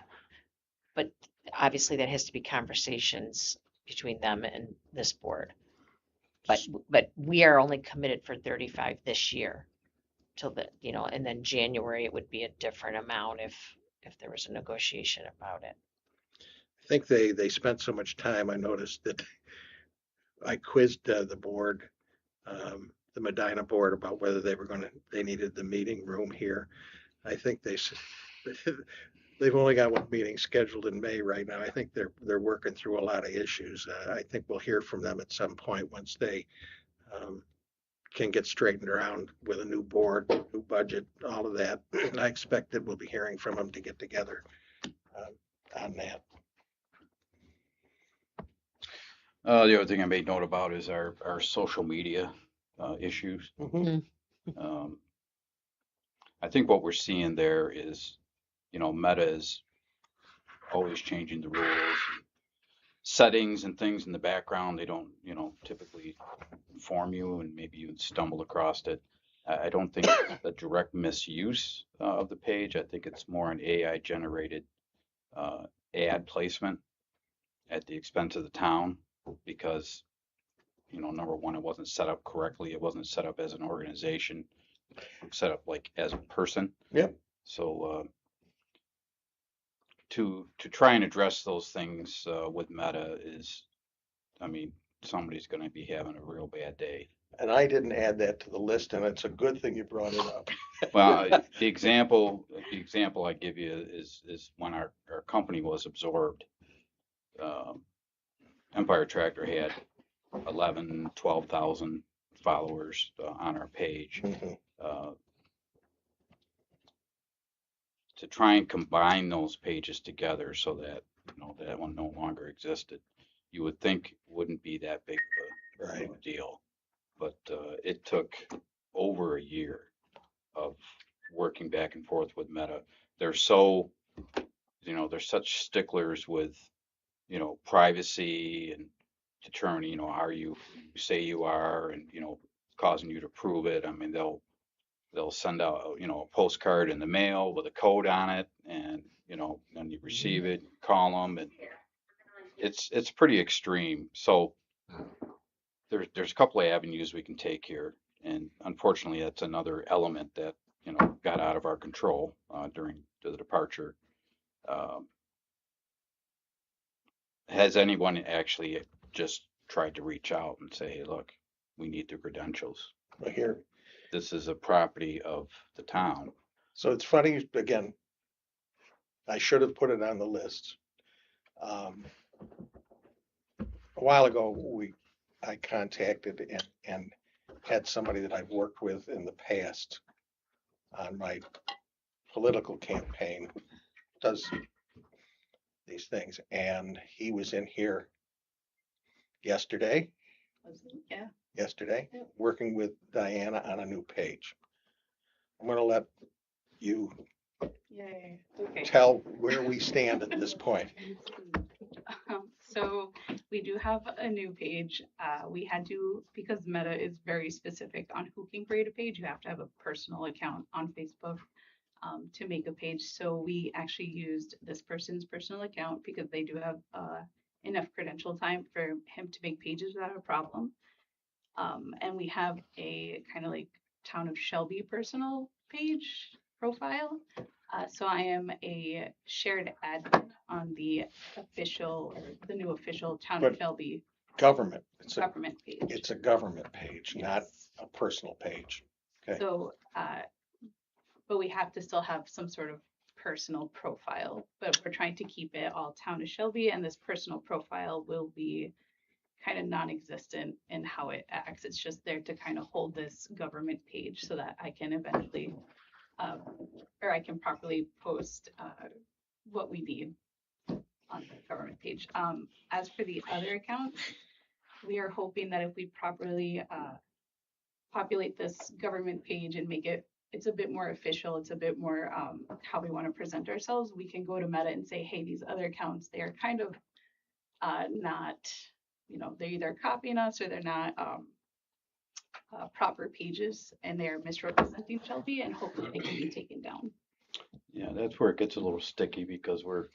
But obviously that has to be conversations between them and this board. But we are only committed for 35 this year till and then January it would be a different amount if there was a negotiation about it. I think they spent so much time. I noticed that I quizzed the board, the Medina board, about whether they needed the meeting room here. I think they've only got one meeting scheduled in May right now. I think they're working through a lot of issues. I think we'll hear from them at some point once they can get straightened around with a new board, new budget, all of that. I expect that we'll be hearing from them to get together on that. The other thing I made note about is our social media issues. I think what we're seeing there is, Meta is always changing the rules, settings and things in the background. They don't, typically inform you, and maybe you stumble across it. I don't think it's a direct misuse of the page. I think it's more an AI generated ad placement at the expense of the town, because, number one, it wasn't set up correctly. It wasn't set up as an organization, set up like as a person. Yep. So to try and address those things with Meta is, I mean, somebody's going to be having a real bad day. And I didn't add that to the list, and it's a good thing you brought it up. Well, the example I give you is when our company was absorbed. um, Empire Tractor had 11, 12,000 followers on our page. Mhm. Uh, to try and combine those pages together so that, that one no longer existed, you would think wouldn't be that big of Right. a deal. But it took over a year of working back and forth with Meta. They're so, they're such sticklers with, privacy and determining, are you who you say you are, and, causing you to prove it. I mean, they'll send out, a postcard in the mail with a code on it, and, then you receive it, you call them, and it's pretty extreme. So there's a couple of avenues we can take here, and unfortunately, that's another element that, got out of our control during the departure. Um, has anyone actually just tried to reach out and say, hey, look, we need the credentials. Well, here, This is a property of the town. so it's funny, again, I should have put it on the list. A while ago, I contacted and had somebody that I've worked with in the past on my political campaign who does these things, and he was in here yesterday, Yeah. working with Diana on a new page. I'm gonna let you Yay. Okay. tell where we stand at this point. So we do have a new page. We had to, because Meta is very specific on who can create a page, you have to have a personal account on Facebook to make a page. So we actually used this person's personal account because they do have enough credential time for him to make pages without a problem. And we have a kind of like Town of Shelby personal page profile. So I am a shared admin on the new official Town of But Shelby Government, government page. it's a government page, not Yes. a personal page. Okay. So, but we have to still have some sort of personal profile, but we're trying to keep it all Town of Shelby, and this personal profile will be kind of non-existent in how it acts. It's just there to kind of hold this government page so that I can eventually, or I can properly post what we need on the government page. As for the other accounts, we are hoping that if we properly populate this government page and make it's a bit more official, it's a bit more how we want to present ourselves, we can go to Meta and say, hey, these other accounts, they are kind of not, they're either copying us or they're not proper pages, and they're misrepresenting Shelby, and hopefully they can be taken down. Yeah, that's where it gets a little sticky because we're,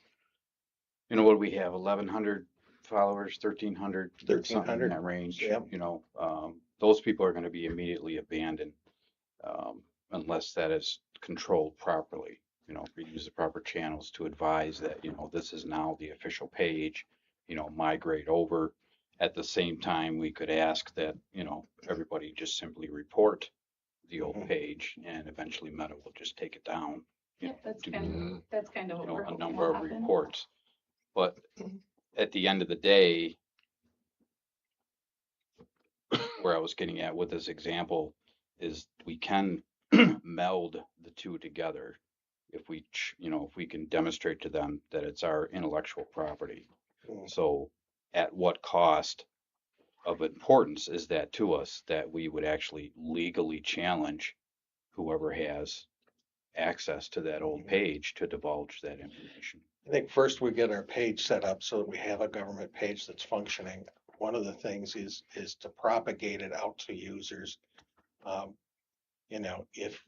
what do we have, 1,100 followers, 1,300, something in 1,300, that range. yep. Those people are going to be immediately abandoned unless that is controlled properly. If we use the proper channels to advise that, this is now the official page, migrate over. At the same time, we could ask that, everybody just simply report the old page, and eventually Meta will just take it down. Yep, that's do, kind of what we're a hoping number will of happen. reports. But at the end of the day, where I was getting at with this example is we can meld the two together if we can demonstrate to them that it's our intellectual property. So at what cost of importance is that to us that we would actually legally challenge whoever has access to that old page to divulge that information? I think first we get our page set up so that we have a government page that's functioning. One of the things is to propagate it out to users. If,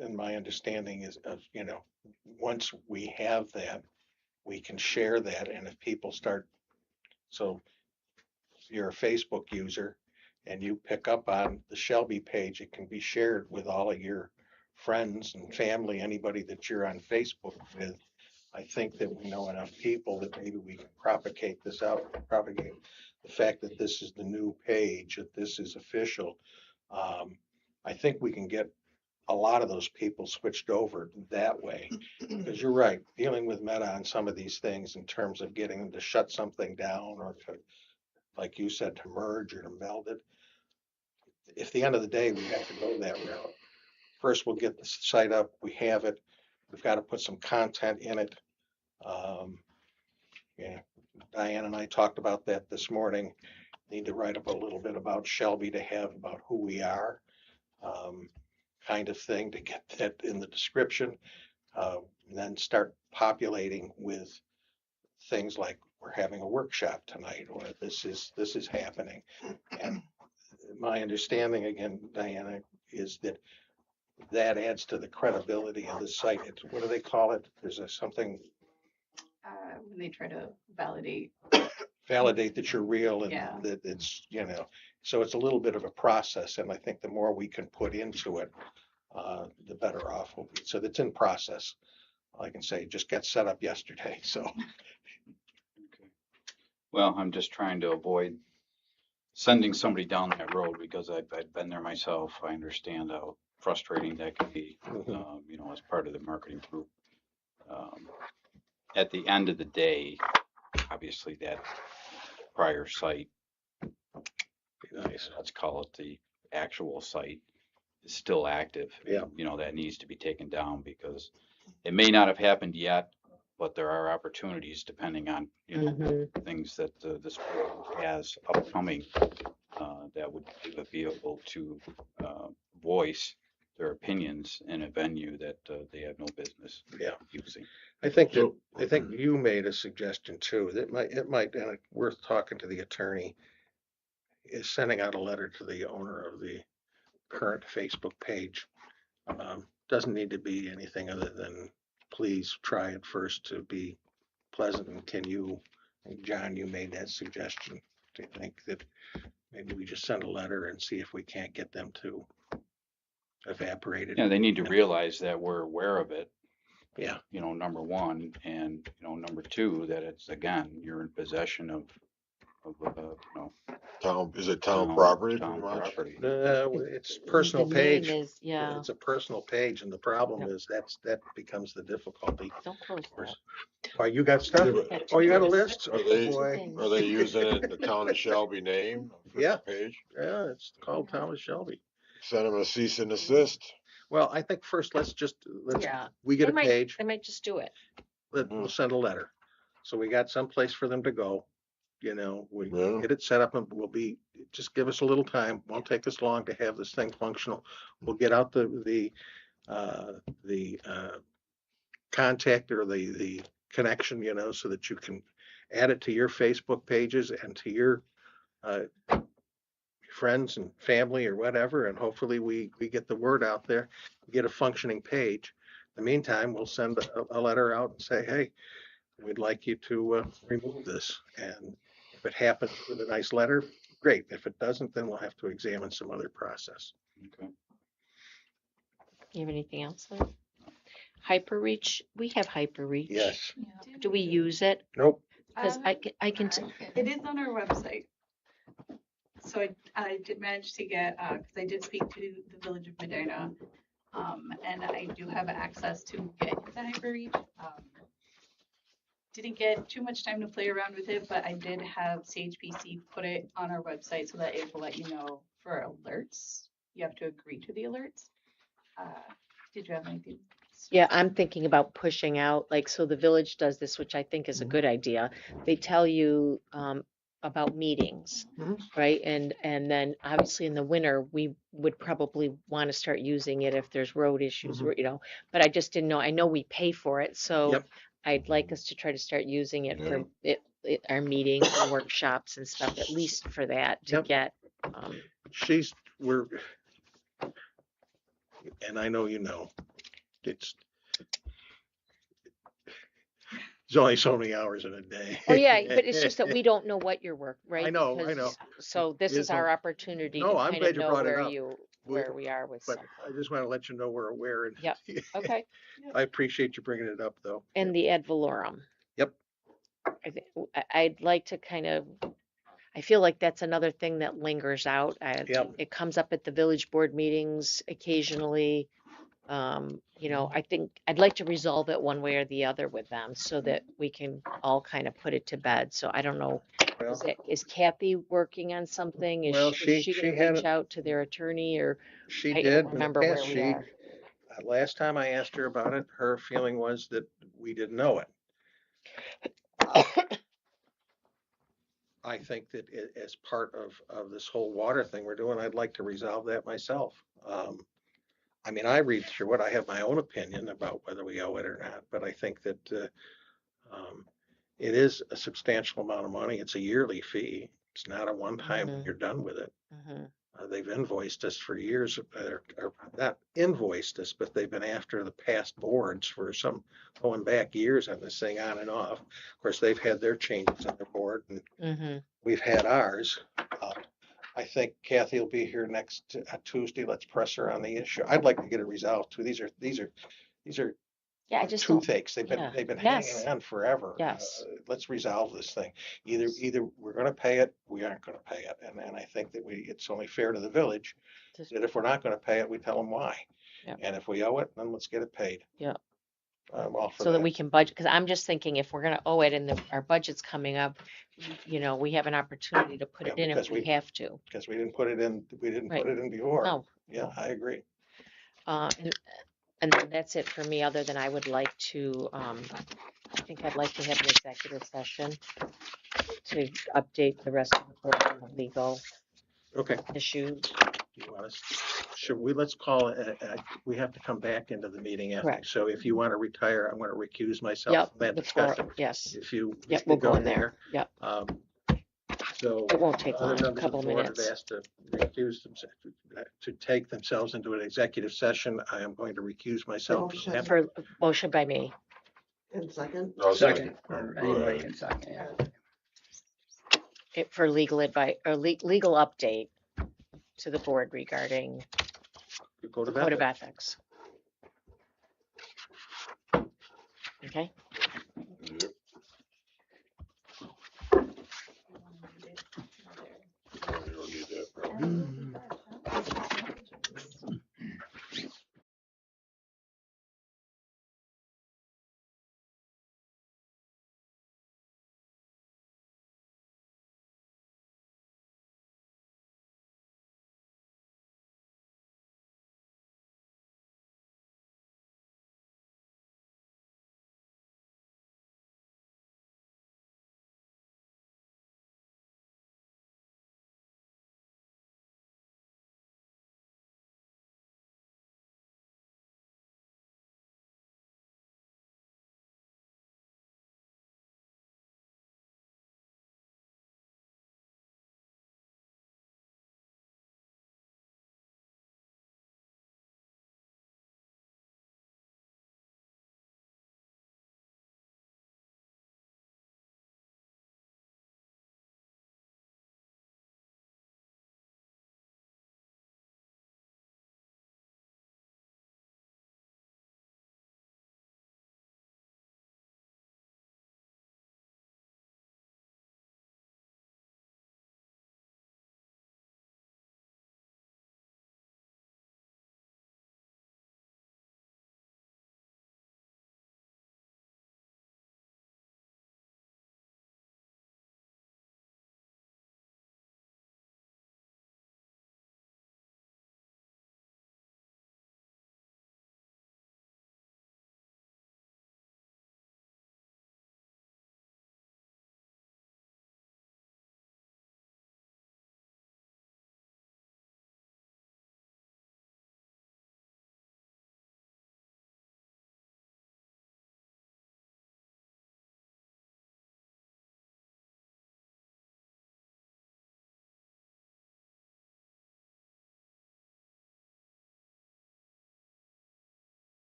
and my understanding is of, once we have that, we can share that, and if people start, so if you're a Facebook user and you pick up on the Shelby page, it can be shared with all of your friends and family, anybody that you're on Facebook with. I think that we know enough people that maybe we can propagate this out, propagate the fact that this is the new page, that this is official. I think we can get a lot of those people switched over that way. Because you're right, dealing with Meta on some of these things in terms of getting them to shut something down or to, like you said, to merge or to meld it. If the end of the day we have to go that route, first we'll get the site up, we have it, we've got to put some content in it. Yeah, Diane and I talked about that this morning. Need to write up a little bit about Shelby to have about who we are, kind of thing to get that in the description. And then start populating with things like we're having a workshop tonight, or this is happening. And my understanding, again, Diana, is that that adds to the credibility of the site. What do they call it? There's something. When they try to validate. Validate that you're real and Yeah. that it's, so it's a little bit of a process. And I think the more we can put into it, the better off we'll be. So that's in process. I can say just got set up yesterday. So. Okay. Well, I'm just trying to avoid sending somebody down that road because I've been there myself. I understand how frustrating that can be, as part of the marketing group. At the end of the day, obviously that prior site, Nice. let's call it the actual site, is still active. Yeah. That needs to be taken down because it may not have happened yet, but there are opportunities depending on, things that this board has upcoming that would give a vehicle to voice their opinions in a venue that they have no business using. I think you made a suggestion too, that it might, and it's worth talking to the attorney, is sending out a letter to the owner of the current Facebook page. Doesn't need to be anything other than, please try at first to be pleasant. And John, you made that suggestion. Do you think that maybe we just send a letter and see if we can't get them to evaporate it? Yeah, they need to realize that we're aware of it. Yeah. Number one, and number two, that it's, again, you're in possession of Town, is it town property? town pretty much? property. It's personal The page. name is, yeah, It's a personal page, and the problem is that becomes the difficulty. don't close that. Oh, you got stuff? Yeah, Oh, you got a list? Are Oh, they, boy. are they using it, the town of Shelby name for Yeah. the page? Yeah, it's called Thomas Shelby. Send them a cease and desist. Well, I think first let's Yeah. we get They a might- page, They might just do it. we'll send a letter. So we got some place for them to go. We Yeah. get it set up and just give us a little time. Won't take us long to have this thing functional. We'll get out the contact or the connection, so that you can add it to your Facebook pages and to your friends and family or whatever. And hopefully we get the word out there, get a functioning page. In the meantime, we'll send a letter out and say, hey, we'd like you to remove this. And if it happens with a nice letter, great. If it doesn't, then we'll have to examine some other process. Okay. You have anything else? Hyperreach, we have Hyperreach. Yes. Do we use it? Nope. Because I can, It is on our website. So I did manage to get, because I did speak to the Village of Medina, and I do have access to get into HyperReach. Didn't get too much time to play around with it, but I did have CHPC put it on our website so that it will let you know for alerts. You have to agree to the alerts. Did you have anything? yeah, I'm thinking about pushing out, so the village does this, which I think is a good idea. They tell you about meetings, Mhm. right? And then obviously in the winter, we would probably want to start using it if there's road issues, but I just didn't know. I know we pay for it, so Yep. I'd like us to try to start using it for our meetings and workshops and stuff, at least for that, to Yep. get. And I know there's only so many hours in a day. Oh, yeah, but it's just that we don't know what your work, right? I know. So this is Is our no- opportunity No, to I'm kind glad of you know brought it where up. you where we are with But some. I just want to let you know we're aware and Yep. Okay. I appreciate you bringing it up though. And the ad valorem. Yep. I'd like to kind of, I feel like that's another thing that lingers out. Yep. It comes up at the village board meetings occasionally. You know, I think I'd like to resolve it one way or the other with them so that we can all kind of put it to bed. So I don't know, Well, is Kathy working on something? Well, Is she she gonna had reach out to their attorney, or she I did don't in the remember where past. we She are. last time I asked her about it, her feeling was that we didn't know it. I think that as part of this whole water thing we're doing, I'd like to resolve that myself. I mean, I read through it. I have my own opinion about whether we owe it or not, but I think that it is a substantial amount of money. It's a yearly fee. It's not a one-time when Mhm. you're done with it. Mhm. They've invoiced us for years, or not invoiced us, but they've been after the past boards for some going back years on this thing on and off. Of course, they've had their changes on their board and Mhm. we've had ours. I think Kathy will be here next Tuesday. Let's press her on the issue. I'd like to get it resolved too. These are Yeah, I just don't. toothaches. Yeah. They've been Yes. hanging on forever. Yes. Let's resolve this thing. Either we're going to pay it, we aren't going to pay it, and I think that it's only fair to the village Just, that if we're not going to pay it, we tell them why. Yep. And if we owe it, then let's get it paid. Yep. I'm all for so that that. we can budget, because I'm just thinking if we're gonna owe it and our budget's coming up, you know, we have an opportunity to put Yeah, it in if because we we- have to. Because we didn't put it in, Right. put it in before. No. Yeah, I agree. And then that's it for me, other than I would like to, I think I'd like to have an executive session to update the rest of the board on the legal Okay. issues. You want us, let's call it, we have to come back into the meeting after. Correct. So if you want to retire, I'm going to recuse myself Yep, from that before, discussion. yes, If you. yep, wish to we'll go go in there, yep. So. It won't take other long, a members of couple the board have minutes. asked to recuse themselves, to take themselves into an executive session. I am going to recuse myself from that. For, motion by me. And second, No, Second, Go or ahead. anybody can second, yeah. For legal advice, or legal update to the board regarding You go to the code of that. ethics. Okay, Yep. You don't need that, probably.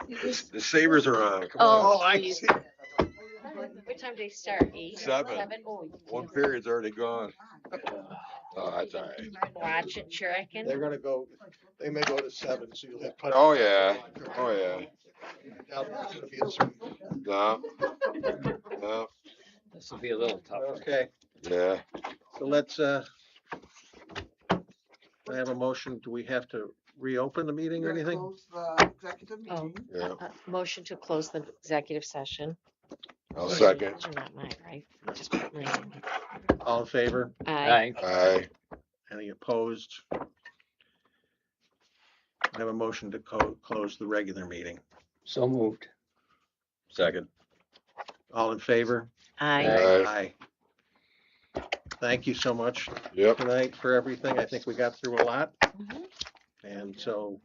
The Sabres are on. Come Oh, on. I geez. see. What time do they start? 8? Seven. Oh, One period's already gone. Oh, that's all right. watch it, sure I can. They're gonna go, they may go to 7, so you'll have. plenty- Oh, yeah. Oh, yeah. Doubt it's gonna be a swing. No. No. This will be a little tougher. Okay, Yeah. so let's, I have a motion. Do we have to reopen the meeting or We're gonna anything? Close the executive Oh. meeting. Yeah. Motion to close the executive session. I'll second. Those are not mine, right? Just put mine in. All in favor? Aye. Aye. Any opposed? I have a motion to close the regular meeting. So moved. Second. All in favor? Aye. Aye. Aye. Thank you so much Yep. tonight for everything. I think we got through a lot. Mhm. And so